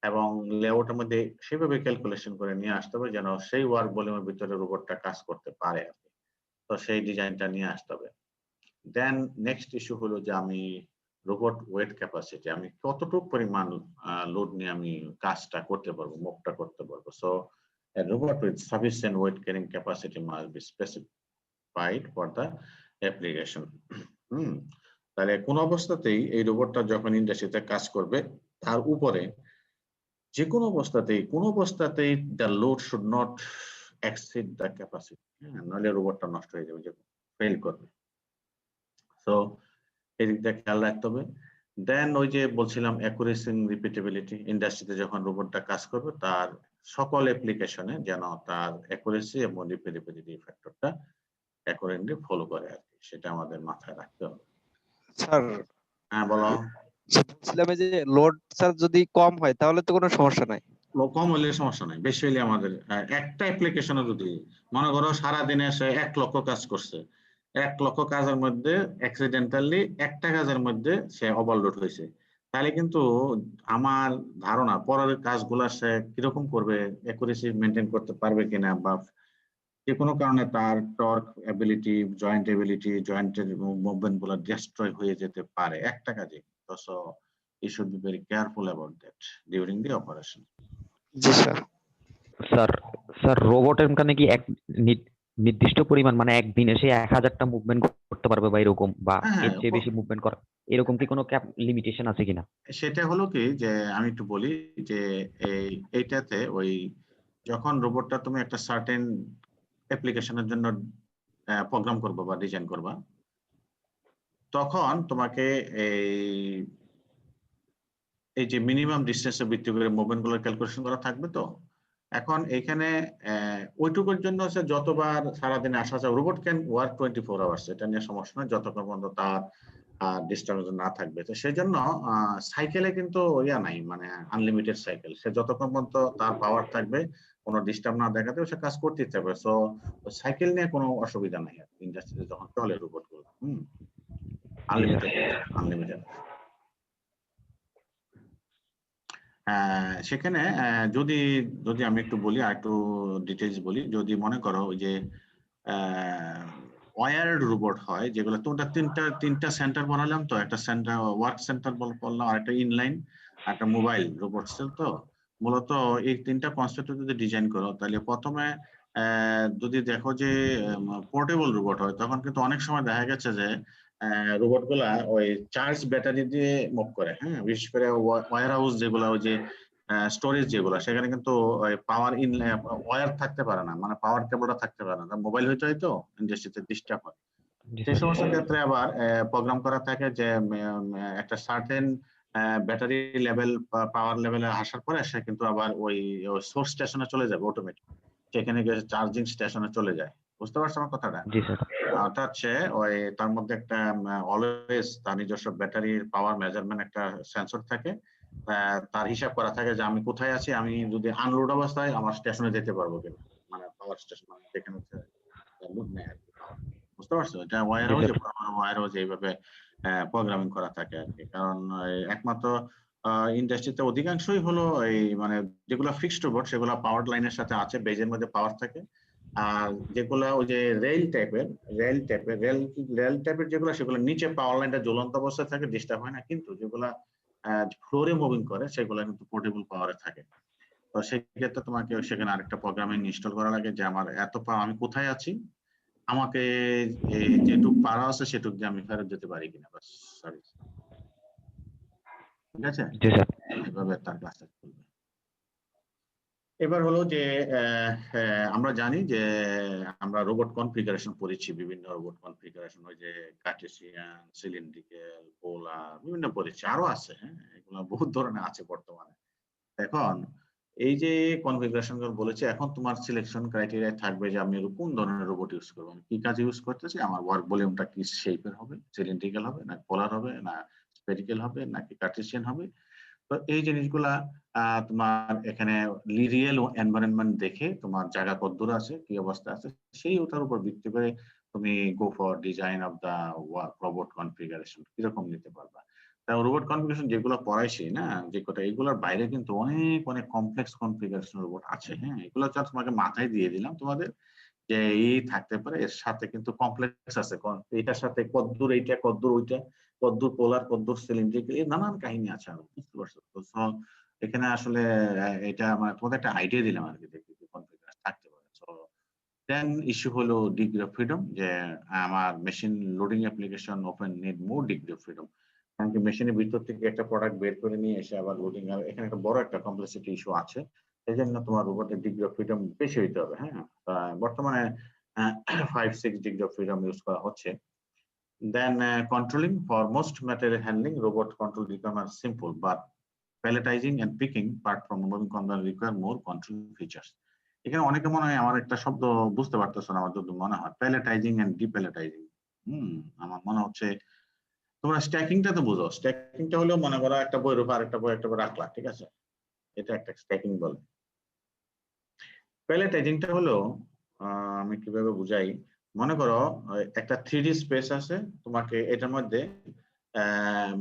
এবং লেআউটের মধ্যে সেভাবে ক্যালকুলেশন করে নিয়ে আসতে হবে যেন সেই ওয়ার্ক ভলিউমের ভিতরে রোবটটা কাজ করতে পারে আর কি। তো সেই ডিজাইনটা নিয়ে আসতে হবে। দেন নেক্সট ইস্যু হলো যে আমি রোবট ওয়েট ক্যাপাসিটি, আমি কতটুকু পরিমাণ লোড নিয়ে আমি কাজটা করতে পারবো, মুভটা করতে পারবো। So robot with sufficient weight carrying capacity must be specified for the application. তাহলে কোন অবস্থাতেই এই রোবটটা যখন ইন্ডাস্ট্রিতে কাজ করবে তার উপরে যে কোনো অবস্থাতেই the load should not exceed the capacity, নাহলে রোবটটা নষ্ট হয়ে যাবে, যে ফেল করবে। সো এদিক দিয়ে খেয়াল রাখতে হবে। দেন ওই যে বলছিলাম অ্যাকুরেসি রিপিটেবিলিটি, ইন্ডাস্ট্রিতে যখন রোবটটা কাজ করবে তার সকল অ্যাপ্লিকেশনে যেন তার অ্যাকুরেসি এবং রিপিটেবিলিটি ফ্যাক্টরটা অ্যাকুরেটলি ফলো করে আর কি, সেটা আমাদের মাথায় রাখতে হবে। স্যার হ্যাঁ বলো। বলছিলাম যে লোড স্যার যদি কম হয় তাহলে তো কোনো সমস্যা নাই। কম হলে সমস্যা নাই, বেশি হলে আমাদের একটা অ্যাপ্লিকেশনে যদি মনে করো সারাদিনে সে 1 লক্ষ কাজ করছে, 1 লক্ষ কাজের মধ্যে অ্যাক্সিডেন্টালি একটা কাজের মধ্যে সে ওভারলোড হয়েছে, তাহলে কিন্তু আমার ধারণা পরের কাজগুলো সে কিরকম করবে, অ্যাকুরেসি মেনটেন করতে পারবে কিনা, বা যে কোনো কারণে তার টর্ক এবিলিটি, জয়েন্টের মুভমেন্ট গুলো ডিস্ট্রয় হয়ে যেতে পারে একটা কাজে। So you should be very careful about that during the operation. G sir. Sir রোবটের কানে কি এক নির্দিষ্ট পরিমাণ মানে একদিনে সে 1000টা মুভমেন্ট করতে পারবে বা এরকম, বা হ্যাঁ, এর চেয়ে বেশি মুভমেন্ট করা এরকম কি কোনো ক্যাপ লিমিটেশন আছে কিনা? সেটা হলো কি যে আমি একটু বলি যে এইটাতে ওই যখন রোবটটা তুমি একটা সার্টেন অ্যাপ্লিকেশনের জন্য প্রোগ্রাম করবা বা ডিজাইন করবা, তখন তোমাকে এই যে মিনিমাম ডিসটেন্সের ভিত্তি করে মুভমেন্ট গুলো ক্যালকুলেশন করা থাকবে। তো এখন এখানে ওইটুকুর জন্য হচ্ছে যতবার সারাদিনে আসা যায়, রোবট ক্যান ওয়ার্ক 24 আওয়ার্স, এটা নিয়ে সমস্যা নয় যতক্ষণ পর্যন্ত তার ডিস্টার্বেন্স না থাকবে। তো সেই জন্য সাইকেলে কিন্তু ইয়া নাই, মানে আনলিমিটেড সাইকেল, সে যতক্ষণ পর্যন্ত তার পাওয়ার থাকবে, কোনো ডিস্টার্ব না দেখাতে সে কাজ করতেই থাকবে। সো সাইকেল নিয়ে কোনো অসুবিধা নাই আর ইন্ডাস্ট্রিতে যখন চলে রোবট গুলো। আনলিমিটেড। সেখানে যদি আমি একটু বলি, আর একটু ডিটেইলস বলি, যদি মনে করো ওই যে ওয়্যার্ড রোবট হয় যেগুলো, তোমরা তিনটা সেন্টার বানালাম, তো একটা সেন্টার ওয়ার্ক সেন্টার বললাম, আর একটা ইনলাইন, একটা মোবাইল রোবট সেল। তো মূলত এই তিনটা কনসেপ্ট যদি ডিজাইন করো, তাহলে প্রথমে যদি দেখো যে পোর্টেবল রোবট হয়, তখন কিন্তু অনেক সময় দেখা গেছে যে রোবট গুলা ওই চার্জ ব্যাটারি দিয়ে মুভ করে। হ্যাঁ, বিশেষ করে ওয়্যার হাউস যেগুলো, ওই যে স্টোরেজ যেগুলো, সেখানে কিন্তু পাওয়ার ওয়্যার থাকতে পারে না, মানে পাওয়ার কেবলটা থাকতে পারে না, মোবাইল হইতে হয়তো ইন্ডাস্ট্রিতে ডিস্টার্ব হয়। সেই সমস্ত ক্ষেত্রে আবার প্রোগ্রাম করা থাকে যে একটা সার্টেন ব্যাটারি লেভেল, পাওয়ার লেভেলে আসার পরে সে কিন্তু আবার ওই সোর্স স্টেশনে চলে যাবে অটোমেটিক, সেখানে গিয়ে চার্জিং স্টেশনে চলে যায়। বুঝতে পারছো আমার কথাটা? জি স্যার। অর্থাৎ সে ওই তার মধ্যে একটা অলওয়েজ তার নিজস্ব ব্যাটারির পাওয়ার মেজারমেন্ট একটা সেন্সর থাকে, তার হিসাব করা থাকে যে আমি কোথায় আছি, আমি যদি আনলোড অবস্থায় আমার স্টেশনে যেতে পারবো কিনা, মানে পাওয়ার স্টেশন, মানে যেখানে লোড নেয় আর কি পাওয়ার। বুঝতে পারছো? এটা ওয়্যার হাউস এইভাবে প্রোগ্রামিং করা থাকে আর কি। কারণ একমাত্র ইন্ডাস্ট্রিতে অধিকাংশই হলো এই মানে যেগুলো ফিক্সড রোবট, সেগুলো পাওয়ার লাইনের সাথে আছে, বেজের মধ্যে পাওয়ার থাকে। আর যেগুলা ওই যে রেল টাইপের যেগুলো, সেগুলো নিচে পাওয়ার লাইনটা ঝুলন্ত অবস্থায় থাকে, ডিস্টার্ব হয় না। কিন্তু যেগুলা ফ্লোরে মুভিং করে, সেগুলো কিন্তু পোর্টেবল পাওয়ারে থাকে। তো সেক্ষেত্রে তোমাকে সেখানে আরেকটা প্রোগ্রামিং ইনস্টল করা লাগে যে আমার এত আমি কোথায় আছি, আমাকে যেটুক পাওয়া আছে সেটুক দিয়ে আমি ফেরত যেতে পারি কিনা, বাস। সরি, ঠিক আছে? জি স্যার। এইভাবে তার কাজটা চলবে। এবার হলো যে আমরা জানি যে আমরা রোবট কনফিগারেশন পড়েছি, বিভিন্ন রোবট কনফিগারেশন, ওই যে কার্টেসিয়ান, সিলিন্ড্রিক্যাল, পোলার, বিভিন্ন পড়েছি, আরো আছে। হ্যাঁ, এগুলো বহুত ধরনের আছে বর্তমানে। এখন এই যে কনফিগারেশন গুলো বলেছে, এখন তোমার সিলেকশন ক্রাইটেরিয়া থাকবে যে আমি কোন ধরনের রোবট ইউজ করবো, আমি কি কাজে ইউজ করতেছি, আমার ওয়ার্ক ভলিউমটা কি শেপের হবে, সিলিন্ড্রিক্যাল হবে না পোলার হবে না স্ফেরিক্যাল হবে নাকি কার্টেসিয়ান হবে। তো এই জিনিসগুলা তোমার এখানে রিয়েল এনভায়রনমেন্ট দেখে তোমার জায়গা কতদূর আছে, কি অবস্থা আছে, সেই ওটার উপর ভিত্তি করে তুমি go for design of the robot configuration কিরকম নিতে পারবা। তা রোবট কনফিগারেশন যেগুলো পড়াইছি না, যে কটা, এগুলোর বাইরে কিন্তু অনেক অনেক কমপ্লেক্স কনফিগারেশন রোবট আছে। হ্যাঁ, এগুলো জাস্ট তোমাকে মাথায় দিয়ে দিলাম তোমাদের যে এই থাকতে পারে, এর সাথে কিন্তু কমপ্লেক্স আছে, এটার সাথে কতদূর এইটা, কতদূর ওইটা, কতদূর পোলার, কতদূর সিলিন্ড্রিক্যাল, এই নানান কাহিনী আছে আরো, বুঝতে পারছো? তো এখানে আসলে এটা মানে তোমাদের একটা আইডিয়া দিলাম আর কি, দেখি কনফিগারেশন থাকতে পারে। সো দেন ইস্যু হলো ডিগ্রি অফ ফ্রিডম, যে আমার machine loading application open need more degree of freedom, কারণ কি মেশিনের ভিতর থেকে একটা প্রোডাক্ট বের করে নিয়ে এসে আবার লোডিং, এখানে একটা বড় একটা কমপ্লেক্সিটি ইস্যু আছে। এই জন্য তোমার রোবটের ডিগ্রি অফ ফ্রিডম বেশি হইতে হবে। হ্যাঁ, বর্তমানে 5-6 ডিগ্রি অফ ফ্রিডম ইউজ করা হচ্ছে। Then controlling for most material handling, robot control requirements are simple, but palletizing and picking part from moving component require more control features. এখানে অনেকে মনে হয় আমার একটা শব্দ বুঝতে পারতেছ না, আমার যত মনে হয় প্যালেটাইজিং এন্ড ডিপ্যালেটাইজিং। আমার মনে হচ্ছে তোমরা স্ট্যাকিংটা তো বুঝো। স্ট্যাকিংটা হলো মনে করো একটা বইয়ের উপর আরেকটা বই একটা বই রাখলা, ঠিক আছে, এটা একটা স্ট্যাকিং বলে। প্যালেটাইজিংটা হলো আমি কিভাবে বুঝাই, মনে করো একটা 3D স্পেস আছে, তোমাকে এটার মধ্যে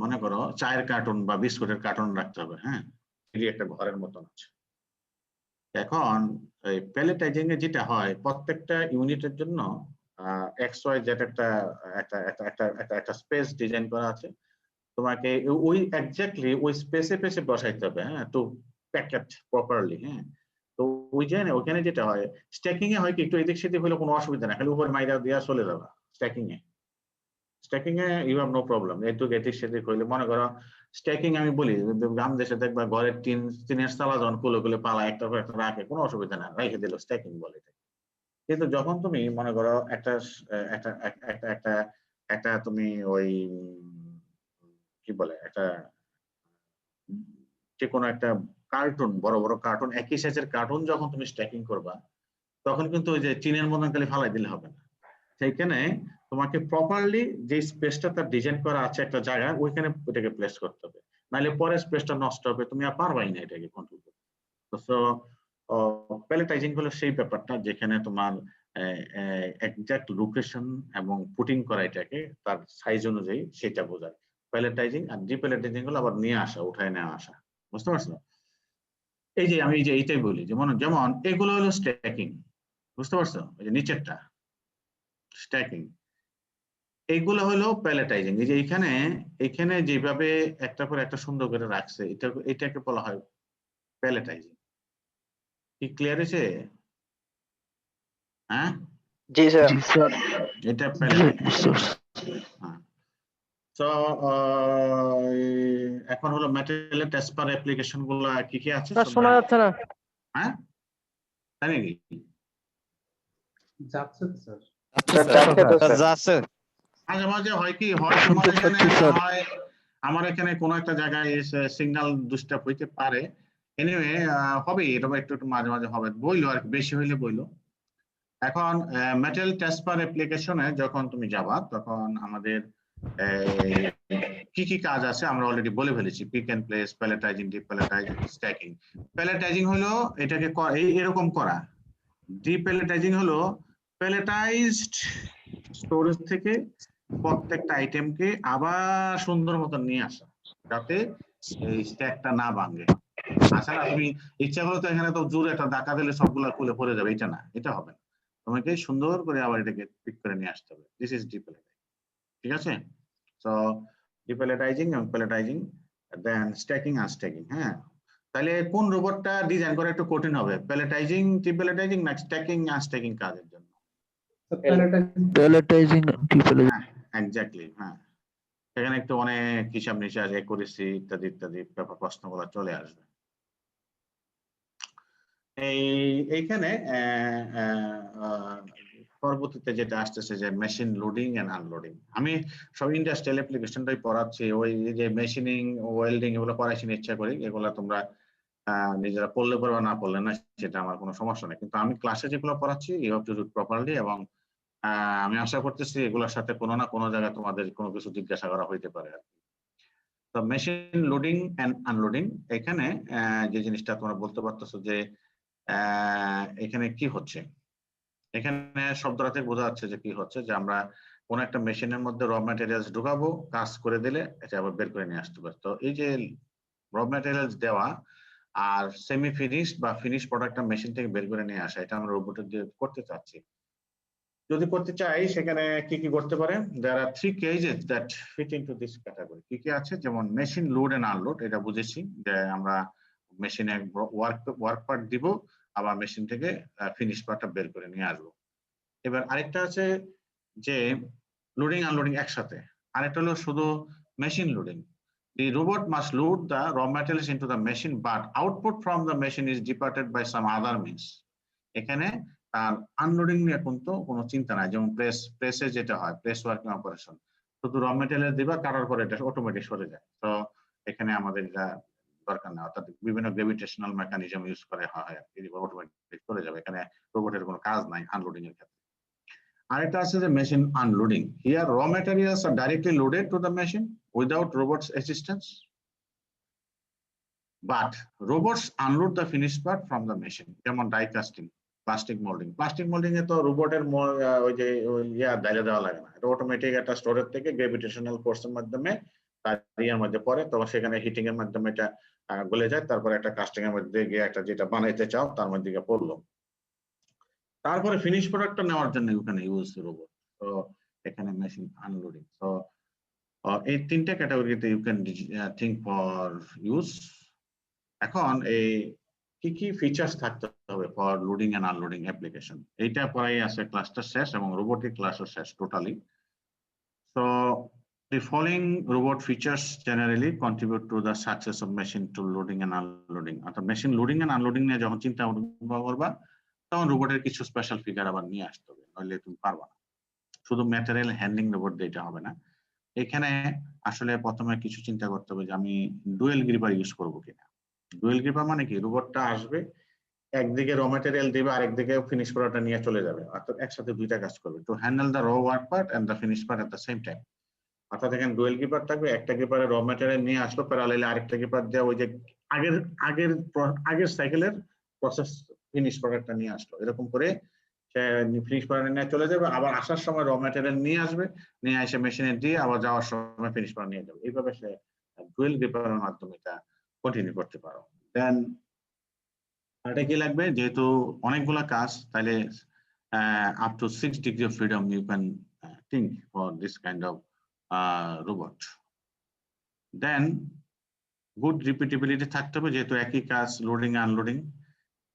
মনে করো চায়ের কার্টুন বা বিস্কুটের কার্টুন রাখতে হবে। হ্যাঁ, 3D একটা ঘরের মতন আছে। এখন এই প্যালেটাইজিং এ যেটা হয়, প্রত্যেকটা ইউনিটের জন্য XYZ একটা স্পেস ডিজাইন করা আছে, তোমাকে ওই এক্স্যাক্টলি ওই স্পেসে বসাইতে হবে। হ্যাঁ, টু প্যাকেট প্রপারলি। হ্যাঁ, তো ওইখানে যেটা হয়, স্ট্যাকিং এ হয় কি একটু এদিক সেদিক হলে কোনো অসুবিধা না, খালি উপর মাইরা দিয়া চলে যাবে। স্ট্যাকিং এ ইউ হ্যাভ নো প্রবলেম। একটু এদিক সেদিক হইলে, মনে করো স্ট্যাকিং আমি বলি গ্রাম দেশে দেখবা ঘরের টিনের চালা যখন কুলে কুলে পালা একটা করে একটা রাখে, কোনো অসুবিধা না, রেখে দিল, স্ট্যাকিং বলে। কিন্তু যখন তুমি মনে করো একটা তুমি ওই কি বলে একটা যে কোনো একটা কার্টুন, বড় বড় কার্টুন, একই সাইজের কার্টুন যখন তুমি স্ট্যাকিং করবা, তখন কিন্তু ওই যে চিনের মতন খালি ফালাই দিলে হবে না। সেইখানে তোমাকে প্রপারলি যে স্পেসটা তার ডিজাইন করা আছে একটা জায়গা, ওইখানে ওইটাকে প্লেস করতে হবে, নাহলে পরে স্পেসটা নষ্ট হবে, তুমি আর পারবাই না এটাকে কন্ট্রোল করতে। তো প্যালেটাইজিং হলো সেই ব্যাপারটা যেখানে তোমার এক্সাক্ট লোকেশন এবং পুটিং করা এটাকে তার সাইজ অনুযায়ী সেটা বোঝায় প্যালেটাইজিং। আর ডিপ্যালেটাইজিং হলো আবার নিয়ে আসা, উঠায় নেওয়া আসা, বুঝতে পারছো? এই যে আমি যে এইটাই বলি, যেমন এগুলো হলো স্ট্যাকিং, বুঝতে পারছো? এই যে নিচেরটা স্ট্যাকিং, এইগুলো হলো প্যালেটাইজিং। এই যে এখানে যেভাবে একটা পর একটা সুন্দর করে রাখছে, এটাকে বলা হয় প্যালেটাইজিং। কি ক্লিয়ার হয়েছে? হ্যাঁ, জি স্যার। এটা প্যালেটাইজিং। হ্যাঁ, তো এখন হলো ম্যাটেরিয়াল টেস্ট পার অ্যাপ্লিকেশন গুলো কি কি আছে শোনা যাচ্ছে না। হ্যাঁ, তাই নাকি? যাচ্ছে স্যার। যাচ্ছে। মাঝে মাঝে হয় কি হয়, আমার এখানে কোনো একটা জায়গায় সিগন্যাল ডিস্টার্ব হইতে পারে। এনিওয়ে হবে, এরকম একটু একটু মাঝে মাঝে হবে, বইলো আর বেশি হইলে বইলো। এখন ম্যাটেরিয়াল টেস্ট পার অ্যাপ্লিকেশনে যখন তুমি যাবা, তখন আমাদের কি কি কাজ আছে আমরা অলরেডি বলে ফেলেছি। Pick and place, palletizing, depalletizing, stacking. Palletizing হলো এটাকে এরকম করা। ডিপ্যালেটাইজিং হলো প্যালেটাইজড স্টোরেজ থেকে প্রত্যেকটা আইটেমকে আবার সুন্দর মতো নিয়ে আসা, যাতে এই স্ট্যাকটা না ভাঙে। আসলে তুমি ইচ্ছা করো তো এখানে তো জোরে একটা ধাক্কা দিলে সবগুলা খুলে পড়ে যাবে, এটা না, এটা হবে না। তোমাকে সুন্দর করে আবার এটাকে পিক করে নিয়ে আসতে হবে। দিস ইজ ডিপ্যালেটাইজিং, ঠিক আছে? সো ডিপ্যালেটাইজিং এবং প্যালেটাইজিং, দেন স্ট্যাকিং আর স্ট্যাকিং। হ্যাঁ, তাহলে কোন রোবটটা ডিজাইন করা একটু কঠিন হবে, প্যালেটাইজিং, ডিপ্যালেটাইজিং না স্ট্যাকিং আর স্ট্যাকিং কাজের জন্য? প্যালেটাইজিং, ডিপ্যালেটাইজিং। হ্যাঁ, এক্স্যাক্টলি। হ্যাঁ, সেখানে একটু অনেক হিসাব নিকাশ, অ্যাকুরেসি ইত্যাদি ইত্যাদি প্রশ্নগুলো চলে আসবে। এইখানে পরবর্তীতে যেটা আসতেছে যে মেশিন লোডিং এন্ড আনলোডিং। আমি সব ইন্ডাস্ট্রিয়াল অ্যাপ্লিকেশনটাই পড়াচ্ছি, ওই যে মেশিনিং, ওয়েল্ডিং এগুলো পড়াইছি ইচ্ছা করি, এগুলো তোমরা নিজেরা পড়লে পড়ে বা না পড়লে না, সেটা আমার কোনো সমস্যা নেই, কিন্তু আমি ক্লাসে যেগুলো পড়াচ্ছি you have to do properly. এবং আমি আশা করতেছি এগুলোর সাথে কোনো না কোনো জায়গায় তোমাদের কোনো কিছু জিজ্ঞাসা করা হইতে পারে আর কি। তো মেশিন লোডিং এন্ড আনলোডিং, এখানে যে জিনিসটা তোমরা বলতে পারতেছো যে এখানে কি হচ্ছে, এখানে শব্দটাতে বোঝা যাচ্ছে যে কি হচ্ছে, যে আমরা কোন একটা মেশিনের মধ্যে র ম্যাটেরিয়ালস ঢুকাবো, কাজ করে দিলে এটা আবার বের করে নিয়ে আসতে পারে। তো এই যে র ম্যাটেরিয়ালস দেওয়া আর সেমি ফিনিশড বা ফিনিশ প্রোডাক্টটা মেশিন থেকে বের করে নিয়ে আসা, এটা আমরা রোবটের দিয়ে করতে চাচ্ছি। যদি করতে চাই সেখানে কি কি করতে পারে, there are 3 cases that fit into this category. কি কি আছে, যেমন মেশিন লোড এন্ড আনলোড, এটা বুঝেছি যে আমরা মেশিনে ওয়ার্ক পার্ট দিব, আবার মেশিন থেকে ফিনিশ পার্টটা বের করে নিয়ে আসবো। এবার আরেকটা আছে যে লোডিং আনলোডিং একসাথে, আরেকটা হলো শুধু machine loading. The robot must load the raw materials into the machine, but output from the machine is departed by some other means. এখানে তার আনলোডিং নিয়ে কিন্তু কোনো চিন্তা নাই, যেমন প্রেসে যেটা হয়, প্রেস ওয়ার্কিং অপারেশন, শুধু র মেটেরিয়াল দিবা, কাটার পরে এটা অটোমেটিক সরে যায়। তো এখানে আমাদের এটা দরকার না, অর্থাৎ বিভিন্ন গ্রেভিটেশনাল মেকানিজম ইউজ করে হয়, অটোমেটিক সরে যাবে, এখানে রোবটের কোনো কাজ নাই আনলোডিং এর ক্ষেত্রে। আরেকটা আছে যে machine unloading, here raw materials are directly loaded to the machine without robots assistance, but robots unload the finish part from the machine, যেমন die casting, plastic moulding. Plastic moulding এ তো রোবটের ওই যে ডাইলে দেওয়া লাগে না, এটা অটোমেটিক একটা স্টোরেজ থেকে গ্রেভিটেশনাল ফোর্সের মাধ্যমে তার ইয়ার মধ্যে পড়ে, তখন সেখানে হিটিং এর মাধ্যমে এটা গলে যায়, তারপরে একটা কাস্টিং এর মধ্যে গিয়ে একটা যেটা বানাইতে চাও তার মধ্যে গিয়ে পড়লো, তারপরে ফিনিশ প্রোডাক্টটা নেওয়ার জন্য ওখানে ইউজ রোবট। তো এখানে মেশিন আনলোডিং। তো এই তিনটা ক্যাটাগরিতে you can think for use. এখন এই কি কি ফিচার্স থাকতে হবে for loading and unloading application, এইটা পড়াই আছে ক্লাসটা শেষ, এবং রোবোটিক ক্লাসও শেষ totally. So the following robot features generally contribute to the success of machine to loading and unloading. অর্থাৎ মেশিন লোডিং এন্ড আনলোডিং নিয়ে যখন চিন্তা করবা, তখন রোবটের কিছু স্পেশাল ফিগার আবার নিয়ে আসতে হবে, নইলে তুমি পারবা না। শুধু ম্যাটেরিয়াল হ্যান্ডলিং রোবট দিয়ে এটা হবে না। এখানে আসলে প্রথমে কিছু চিন্তা করতে হবে যে আমি ডুয়েল গ্রিপার ইউজ করবো কিনা। ডুয়েল গ্রিপার মানে কি, রোবটটা আসবে, একদিকে র ম্যাটেরিয়াল দিবে, আরেকদিকে ফিনিশ প্রোডাক্টটা নিয়ে চলে যাবে, অর্থাৎ একসাথে দুইটা কাজ করবে, to handle the raw work part and the finish part at the same time. অর্থাৎ এখানে ডুয়েল গ্রিপার থাকবে, একটা গ্রিপারে র ম্যাটেরিয়াল নিয়ে আসলো, প্যারালালি আরেকটা গ্রিপার দেওয়া ওই যে আগের আগের আগের সাইকেলের প্রসেস ফিনিশ প্রোডাক্টটা নিয়ে আসলো, এরকম করে সে ফিনিশ প্রোডাক্ট নিয়ে চলে যাবে, আবার আসার সময় র ম্যাটেরিয়াল নিয়ে আসবে, নিয়ে এসে মেশিনে দিয়ে আবার যাওয়ার সময় ফিনিশ প্রোডাক্ট নিয়ে যাবে। এইভাবে সে ডুয়েল গ্রিপারের মাধ্যমে এটা কন্টিনিউ করতে পারো। দেন এটা কি লাগবে, যেহেতু অনেকগুলা কাজ, তাহলে up to 6 degree of freedom you can think for this kind of robot. Then good repeatability থাকতে হবে, যেহেতু একই কাজ লোডিং আনলোডিং।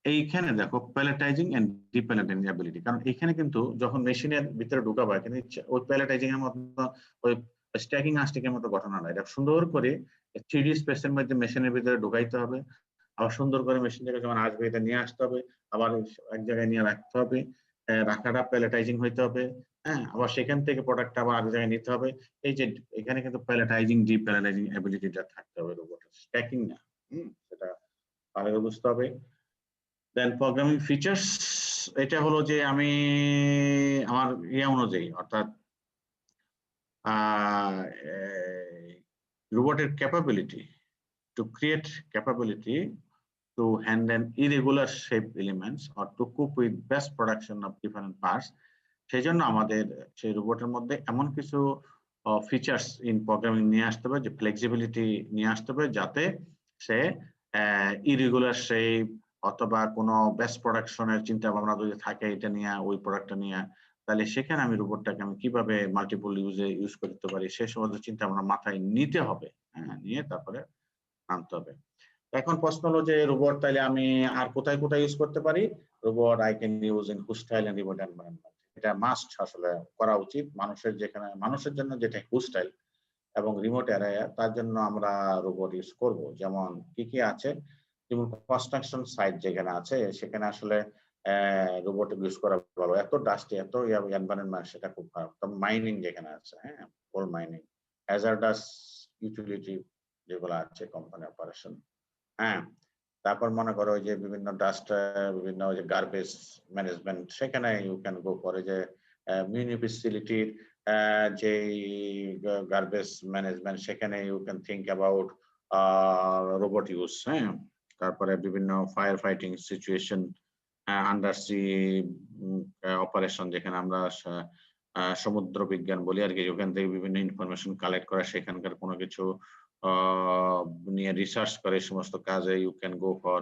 এইখানে দেখো প্যালেটাইজিং এন্ড ডিপ্যালেটাইজিং অ্যাবিলিটি, কারণ এখানে কিন্তু যখন মেশিনের ভিতরে ঢোকাবো, এখানে ওই প্যালেটাইজিং এর মতো ওই স্ট্যাকিং আস্টিকের মতো ঘটনা না, এটা সুন্দর করে 3D স্পেসের মধ্যে মেশিনের ভিতরে ঢুকাইতে হবে, আবার সুন্দর করে মেশিন থেকে যখন আসবে এটা নিয়ে আসতে হবে, আবার এক জায়গায় নিয়ে রাখতে হবে, রাখাটা প্যালেটাইজিং হইতে হবে, হ্যাঁ, আবার সেখান থেকে প্রোডাক্টটা আবার আরেক জায়গায় নিতে হবে। এই যে এখানে কিন্তু প্যালেটাইজিং ডিপ্যালেটাইজিং অ্যাবিলিটিটা থাকতে হবে রোবটের, স্ট্যাকিং না, সেটা ভালো বুঝতে হবে। দেন প্রোগ্রামিং ফিচার্স, এটা হলো যে আমি আমার অনুযায়ী, অর্থাৎ রোবটের capability to create capability to handle irregular shape elements or to cope with best production of different parts, সেই জন্য আমাদের সেই রোবটের মধ্যে এমন কিছু ফিচার্স ইন প্রোগ্রামিং নিয়ে আসতে হবে, যে ফ্লেক্সিবিলিটি নিয়ে আসতে হবে, যাতে সে ইরেগুলার শেপ অথবা কোনো বেস্ট প্রোডাকশনের চিন্তা ভাবনা যদি থাকে এটা নিয়ে, ওই প্রোডাক্টটা নিয়ে, তাহলে সেখানে আমি রোবটটাকে আমি কিভাবে মাল্টিপল ইউজ করতে পারি সে সমস্ত চিন্তা ভাবনা মাথায় নিতে হবে, নিয়ে তারপরে আনতে হবে। এখন প্রশ্ন হলো যে রোবট তাইলে আমি আর কোথায় কোথায় ইউজ করতে পারি, robot I can use in hostile and remote environment, এটা মাস্ট আসলে করা উচিত। মানুষের জন্য যেটা হোস্টাইল এবং রিমোট এরিয়া, তার জন্য আমরা রোবট ইউজ করব। যেমন কি কি আছে, যেমন কনস্ট্রাকশন সাইট যেখানে আছে সেখানে আসলে রোবট ইউজ করা ভালো, এত ডাস্টি এত এনভায়রনমেন্ট, সেটা খুব খারাপ। মাইনিং যেখানে আছে, কোল মাইনিং, হ্যাজার্ডাস ইউটিলিটি যেগুলো আছে, কোম্পানি অপারেশন, তারপর মনে করো ওই যে বিভিন্ন ডাস্ট, বিভিন্ন ওই যে গার্বেজ ম্যানেজমেন্ট, সেখানে ইউ ক্যান গো করে যে মিউনিসিপ্যালিটির যে গার্বেজ ম্যানেজমেন্ট, সেখানে you can think about robot use. হ্যাঁ, তারপরে বিভিন্ন fire fighting situation, undersea operation, যেখানে আমরা সমুদ্র বিজ্ঞান বলি আর কি, ওখান থেকে বিভিন্ন ইনফরমেশন কালেক্ট করা, সেখানকার কোনো কিছু নিয়ে রিসার্চ করে, এই সমস্ত কাজে you can go for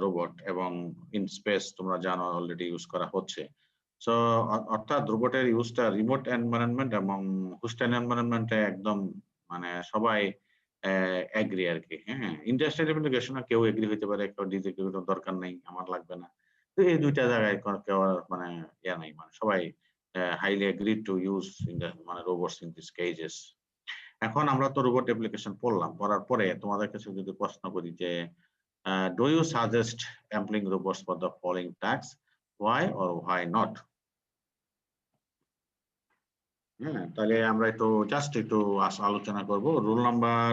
robot. এবং ইন স্পেস তোমরা জানো অলরেডি ইউজ করা হচ্ছে। সো অর্থাৎ রোবটের ইউজটা রিমোট এনভায়রনমেন্ট এবং হোস্টেল এনভায়রনমেন্টে একদম মানে সবাই এগ্রি আর কি। হ্যাঁ, ইন্ডাস্ট্রিয়াল অ্যাপ্লিকেশনে কেউ এগ্রি হইতে পারে, কেউ দিতে কেউ দরকার নেই, আমার লাগবে না। তো এই দুইটা জায়গায় কেউ মানে ইয়া নাই, মানে সবাই হাইলি এগ্রি টু ইউজ মানে রোবটস ইন দিস কেজেস। এখন আমরা তো রোবট অ্যাপ্লিকেশন পড়লাম, পড়ার পরে তোমাদের কাছে যদি প্রশ্ন করি যে do you suggest employing robots for the following task, why or why not? হ্যাঁ, তাহলে আমরা একটু জাস্ট একটু আলোচনা করব। রুল নাম্বার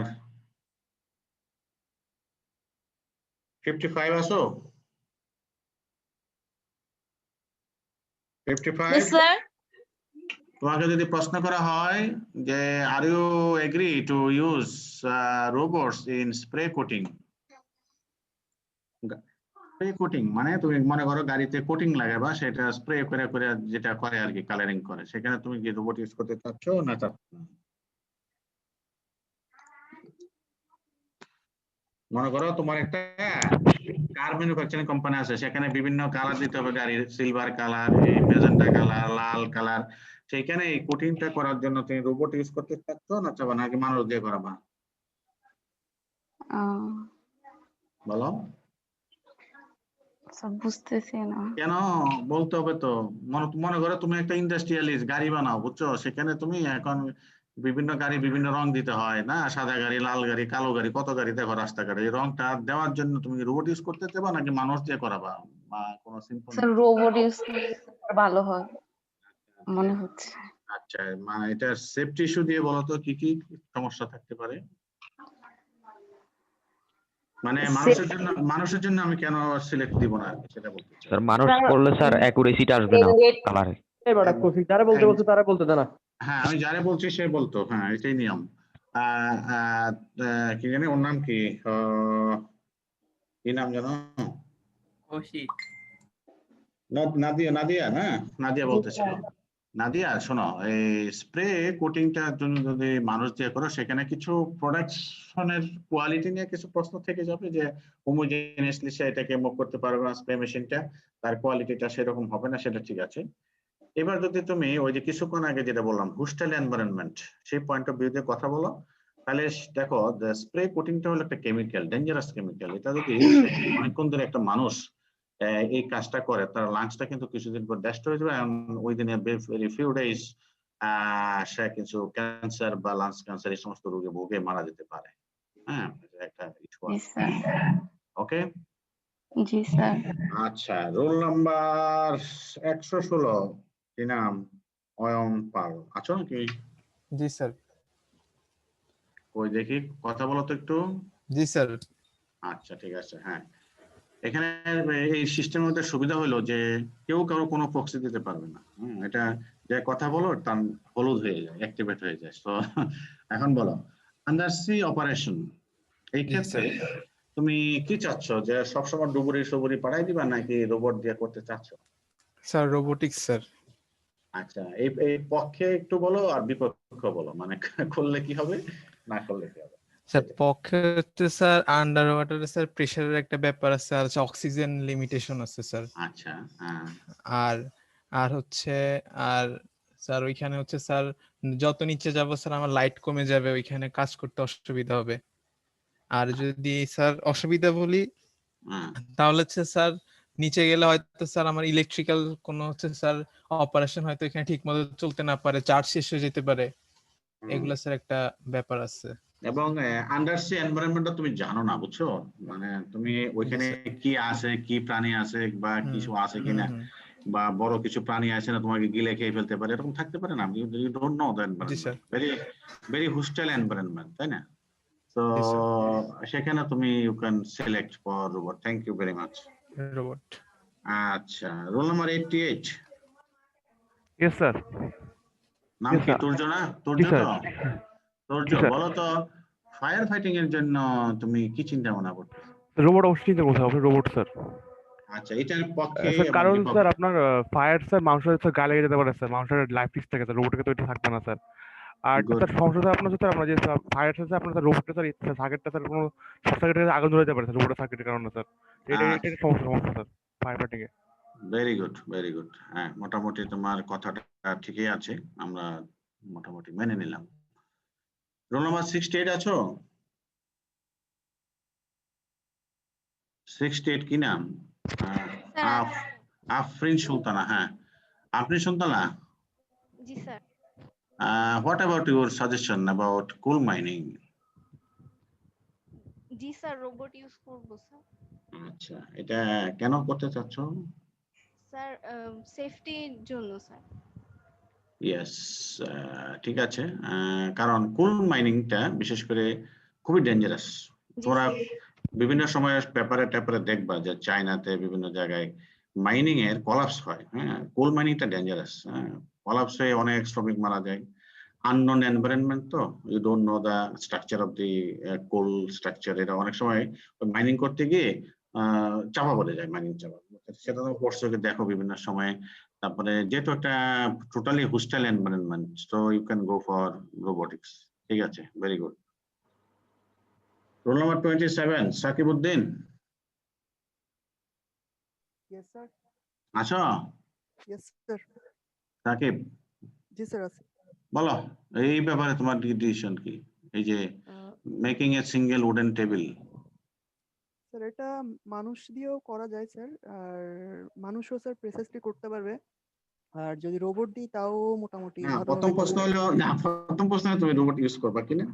55 আসো? 55? তোমাকে যদি প্রশ্ন করা হয় যে are you agree to use robots in spray coating? Spray coating মানে তুমি মনে করো গাড়িতে কোটিং লাগাবা, সেটা স্প্রে করে করে যেটা করে আর কি, কালারিং করে, সেখানে তুমি কি রোবট ইউজ করতে চাচ্ছ না চাচ্ছ না? মনে করো তোমার একটা কার ম্যানুফ্যাকচারিং কোম্পানি আছে, সেখানে বিভিন্ন কালার দিতে হবে গাড়ির, সিলভার কালার, ম্যাজেন্টা কালার, লাল কালার, সেইখানে এই কোটিংটা করার জন্য তুমি রোবট ইউজ করতে চাচ্ছ না চাবা, নাকি মানুষ দিয়ে করাবা? বলো। বুঝতেছি না। কেন বলতে হবে তো, মনে করো তুমি একটা ইন্ডাস্ট্রিয়ালিস্ট, গাড়ি বানাও, বুঝছো, সেখানে তুমি এখন বিভিন্ন গাড়ি বিভিন্ন রং দিতে হয় না, সাদা গাড়ি, লাল গাড়ি, কালো গাড়ি, কত গাড়ি দেখো রাস্তাঘাটে, এই রংটা দেওয়ার জন্য তুমি রোবট ইউজ করতে চাবা নাকি মানুষ দিয়ে করাবা, বা কোনো সিম্পল? স্যার রোবট ইউজ করলে ভালো হয় মনে হচ্ছে। আচ্ছা, মানে এটা সেফটি ইস্যু দিয়ে বলো তো কি কি সমস্যা থাকতে পারে? মানে মানুষের জন্য আমি কেন সিলেক্ট দিব না সেটা বলতে চাই। স্যার মানুষ করলে স্যার অ্যাকুরেসিটা আসবে না কালারে। যারা বলতে তারা বলতে দেনা। হ্যাঁ, আমি যারে বলছি সে বলতো, হ্যাঁ এটাই নিয়ম। কি জানি ওর নাম কি, কি নাম জানো? নাদিয়া, নাদিয়া না, নাদিয়া বলতেছিল। নাদিয়া শোনো, এই স্প্রে কোটিংটা যদি মানুষ দিয়ে করো, সেখানে কিছু প্রোডাকশনের কোয়ালিটি নিয়ে কিছু প্রশ্ন থেকে যাবে, যে হোমোজেনিয়াসলি সে এটাকে মুভ করতে পারবে না, স্প্রে মেশিনটা তার কোয়ালিটিটা সেরকম হবে না, সেটা ঠিক আছে। এবার যদি তুমি ওই যে কিছুক্ষণ আগে যেটা বললাম হোস্টেল এনভায়রনমেন্ট, সেই পয়েন্ট অফ ভিউ দিয়ে কথা বলো, তাহলে দেখো স্প্রে কোটিংটা হলো একটা কেমিক্যাল, ডেঞ্জারাস কেমিক্যাল। এটা যদি অনেকক্ষণ ধরে একটা মানুষ এই কাজটা করে, তার লাংসটা কিন্তু কিছুদিন পর ড্যাস্ট হয়ে যাবে, within a very few days সে কিছু ক্যান্সার বা লাংস ক্যান্সার এই সমস্ত রোগে ভোগে মারা যেতে পারে। হ্যাঁ, একটা ওকে। জি স্যার। আচ্ছা, রোল নাম্বার 116, কি নাম? অয়ন পাল, আছো নাকি? জি স্যার। কই দেখি, কথা বলো তো একটু। জি স্যার। আচ্ছা ঠিক আছে। হ্যাঁ, এখানে এই সিস্টেমের মধ্যে সুবিধা হলো যে কেউ কারো কোনো প্রক্সি দিতে পারবে না। এটা যে কথা বলো তার হলুদ হয়ে যায়, অ্যাক্টিভেট হয়ে যায়। তো এখন বলো, আন্ডারসি অপারেশন, এই ক্ষেত্রে তুমি কি চাচ্ছ, যে সবসময় ডুবুরি পাঠাই দিবা নাকি রোবট দিয়ে করতে চাচ্ছ? Sir robotics sir. আচ্ছা, এই পক্ষে একটু বলো আর বিপক্ষ বলো, মানে করলে কি হবে না করলে কি হবে। স্যার পক্ষে হচ্ছে স্যার আন্ডার ওয়াটারে স্যার প্রেসারের একটা ব্যাপার আছে, আর অক্সিজেন লিমিটেশন আছে স্যার। আচ্ছা, আর আর হচ্ছে আর স্যার ওইখানে হচ্ছে স্যার যত নিচে যাব স্যার আমার লাইট কমে যাবে, ওইখানে কাজ করতে অসুবিধা হবে। আর যদি স্যার অসুবিধা বলি তাহলে হচ্ছে স্যার নিচে গেলে হয়তো স্যার আমার ইলেকট্রিক্যাল কোনো হচ্ছে স্যার অপারেশন হয়তো এখানে ঠিক মতো চলতে না পারে, চার্জ শেষ হয়ে যেতে পারে, এগুলো স্যার একটা ব্যাপার আছে। এবং আন্ডারসি এনভায়রনমেন্টটা তুমি জানো না, বুঝছো, মানে তুমি ওইখানে কি আছে, কি প্রাণী আছে বা কিছু আছে কিনা, বা বড় কিছু প্রাণী আছে না তোমাকে গিলে খেয়ে ফেলতে পারে, এরকম থাকতে পারে না। You don't know the environment, very hostile environment, তাই না? তো Yes, sir. সেখানে তুমি you can select for robot. Thank you very much. Robot. আচ্ছা, রোল নাম্বার 88। Yes sir. নাম Yes, কি? sir. তুর্য না? জি তুর্য স্যার। তো? তুর্য, জি, sir. বলো তো ফায়ার ফাইটিং এর জন্য তুমি কি চিন্তা ভাবনা করতেছো? রোবট অবশ্যই চিন্তা করতে হবে, রোবট স্যার। আচ্ছা, এটার পক্ষে স্যার এবং কারণ বিপক্ষে। স্যার আপনার ফায়ার স্যার মানুষের স্যার গায়ে লেগে যেতে পারে স্যার, মানুষের লাইফ রিস্ক থাকে স্যার, রোবটকে তো এটা থাকবে না স্যার। আর Good. স্যার সমস্যা স্যার আপনার স্যার আপনার যে ফায়ার স্যার আপনার স্যার রোবটটা স্যার সার্কিটটা স্যার কোনো শর্ট সার্কিটে আগুন ধরে যেতে পারে স্যার, রোবটের সার্কিটের কারণে স্যার। এটা এটা একটা সমস্যা স্যার ফায়ার ফাইটিং এ। Very good, very good. হ্যাঁ, মোটামুটি তোমার কথাটা ঠিকই আছে, আমরা মোটামুটি মেনে নিলাম। রোল নাম্বার 68 আছো? 68 কি নাম? আফরিন সুলতানা। হ্যাঁ, আফরিন সুলতানা, জি sir. what about your suggestion about coal mining? জি স্যার, রোবট ইউজ করব স্যার। আচ্ছা, এটা কেন করতে চাচ্ছ? স্যার সেফটির জন্য স্যার। ইয়েস, ঠিক আছে। কারণ কোল মাইনিংটা বিশেষ করে খুবই ডেঞ্জারাস। জি তোমরা স্যার। বিভিন্ন সময় পেপারে টেপারে দেখবা যে চায়নাতে বিভিন্ন জায়গায় মাইনিং এর কলাপস হয়। হ্যাঁ, কোল মাইনিংটা ডেঞ্জারাস। হ্যাঁ, কলাপস হয়ে অনেক শ্রমিক মারা যায়। আননোন এনভায়রনমেন্ট, তো you don't know the structure of the coal structure. এটা অনেক সময় মাইনিং করতে গিয়ে চাপা পড়ে যায়, মাইনিং চাপা। সেটা তো পড়ছো, দেখো বিভিন্ন সময়। তারপরে যেহেতু একটা totally hostile environment, so you can go for robotics. ঠিক আছে, very good. Roll number 27, Sakibuddin Yes, sir. আছো? Yes, sir. সাকিব, জি স্যার আছে। বলো এই ব্যাপারে তোমার ডিসিশন কি? এই যে making a single wooden table. Sir এটা মানুষ দিয়েও করা যায় স্যার, আর মানুষও স্যার প্রেসাইজলি করতে পারবে। আর যদি রোবট দিই তাও মোটামুটি না, ভালোভাবে প্রথম প্রশ্ন করবে। হলো না, প্রথম প্রশ্ন হলো তুমি রোবট ইউজ করবা কিনা,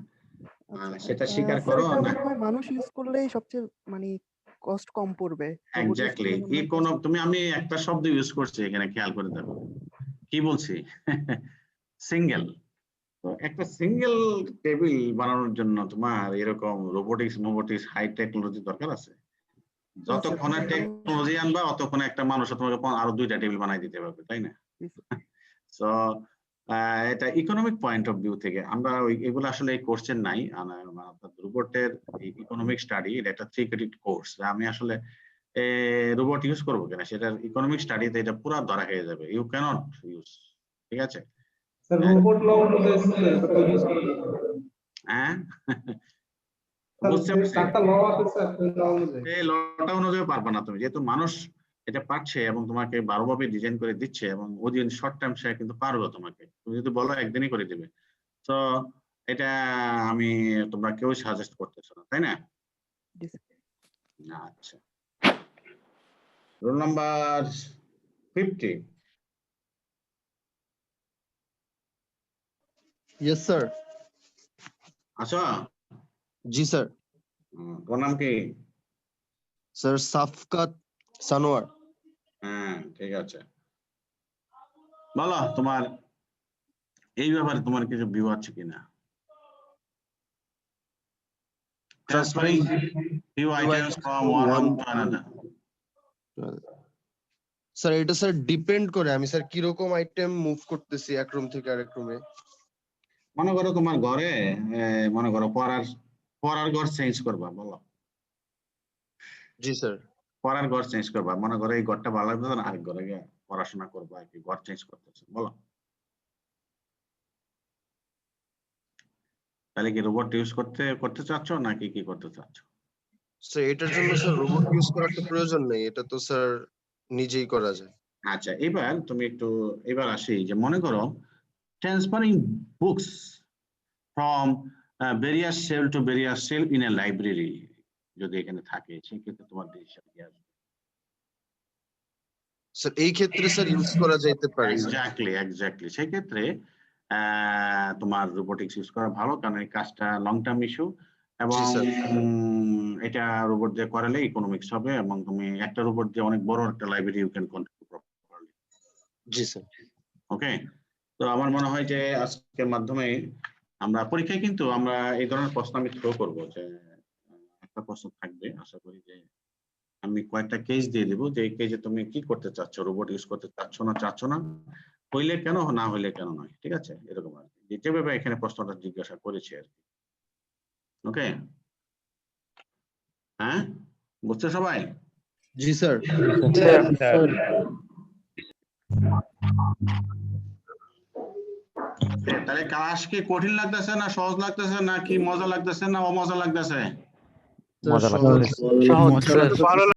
আচ্ছা, সেটা স্বীকার স্যার করো এটা না। মনে হয় মানুষ ইউজ করলেই সবচেয়ে মানে কস্ট কম পড়বে। Robot use exactly. করলে মনে হয় কোন cost- আমি একটা শব্দ ইউজ করছি এখানে, খেয়াল করে দেখো কি বলছি। সিঙ্গেল। তো একটা সিঙ্গেল টেবিল বানানোর জন্য তোমার এরকম রোবোটিক্স হাই টেকনোলজি দরকার আছে? না স্যার, যতক্ষণে মানুষ- টেকনোলজি আনবা অতক্ষণে একটা মানুষ তোমাকে আরো 2টা টেবিল বানাই দিতে পারবে, তাই না? জি স্যার। সো এটা ইকোনমিক পয়েন্ট অফ ভিউ থেকে আমরা এগুলো আসলে এই কোর্সের নাই। রোবটের ইকোনমিক স্টাডি, এটা একটা 3 ক্রেডিট কোর্স। আমি আসলে রোবট ইউজ করবো কিনা সেটার ইকোনমিক স্টাডিতে এটা পুরো ধরা হয়ে যাবে। You can't use. ঠিক আছে? স্যার রোবট ল অনুযায়ী স্যার ইউজ করতে হ্যাঁ, স্যার বুঝতে যে পারছি। চারটা ল আছে স্যার সেই ল অনুযায়ী। এই লটা অনুযায়ী পারবা না তুমি, যেহেতু মানুষ এটা পারছে এবং তোমাকে 12 ভাবে ডিজাইন করে দিচ্ছে এবং ওদিন শর্ট টাইম সে কিন্তু পারবে তোমাকে। তুমি যদি বলো একদিনই করে দিবে, তো এটা আমি তোমরা কেউ সাজেস্ট করতেছো না, তাই না? জি স্যার। আচ্ছা, রোল নাম্বার 50 Yes, sir. আছো? জি স্যার। তোমার নাম কি? স্যার সাফকাত সানোয়ার। হ্যাঁ, ঠিক আছে। বলো তোমার এই ব্যাপারে তোমার কিছু ভিউ আছে কিনা? Transferring few items from one room to another. Sir এটা স্যার ডিপেন্ড করে আমি স্যার কিরকম আইটেম মুভ করতেছি এক রুম থেকে আরেক রুমে। মনে করো তোমার ঘরে মনে করো পড়ার ঘর চেঞ্জ করবা, বলো। জি স্যার। পড়ার ঘর চেঞ্জ করবা, মনে করো এই ঘরটা ভালো লাগবে না, আরেক ঘরে গিয়ে পড়াশোনা করবা আর কি, ঘর চেঞ্জ করতেছে, বলো। তাহলে কি রোবট ইউজ করতে চাচ্ছ নাকি কি করতে চাচ্ছ? স্যার এটার জন্য স্যার রোবট ইউজ করার তো প্রয়োজন নেই, এটা তো স্যার নিজেই করা যায়। আচ্ছা, এবার আসি যে মনে করো transferring books from various cell to various cell in a library যদি এখানে থাকে, সেক্ষেত্রে তোমার ডিসিশন কি আসবে? স্যার এই ক্ষেত্রে স্যার ইউজ করা যাইতে পারে। এক্স্যাক্টলি। সেই ক্ষেত্রে তোমার রোবোটিক্স ইউজ করা ভালো, কারণ এই কাজটা লং টার্ম ইস্যু এবং এটা রোবট দিয়ে করালে ইকোনমিক্স হবে এবং তুমি একটা রোবট দিয়ে অনেক বড় একটা library you can control properly. জি স্যার। ওকে, তো আমার মনে হয় যে আজকের মাধ্যমে আমরা পরীক্ষায় কিন্তু আমরা এই ধরনের প্রশ্ন আমি থ্রো করবো, যে একটা প্রশ্ন থাকবে, আশা করি যে আমি কয়েকটা কেস দিয়ে দিব, যে এই কেসে তুমি কি করতে চাচ্ছ, রোবট ইউজ করতে চাচ্ছ না, হইলে কেন, না হইলে কেন নয়, ঠিক আছে, এরকম আর কি, যেভাবে এখানে প্রশ্নটা জিজ্ঞাসা করেছে আর কি। ওকে, হ্যাঁ, বুঝছো সবাই? জি স্যার। তাহলে ক্লাস কি কঠিন লাগতেছে না সহজ লাগতেছে, না কি মজা লাগতেছে না অমজা লাগতেছে? মজা লাগছে। সহজ।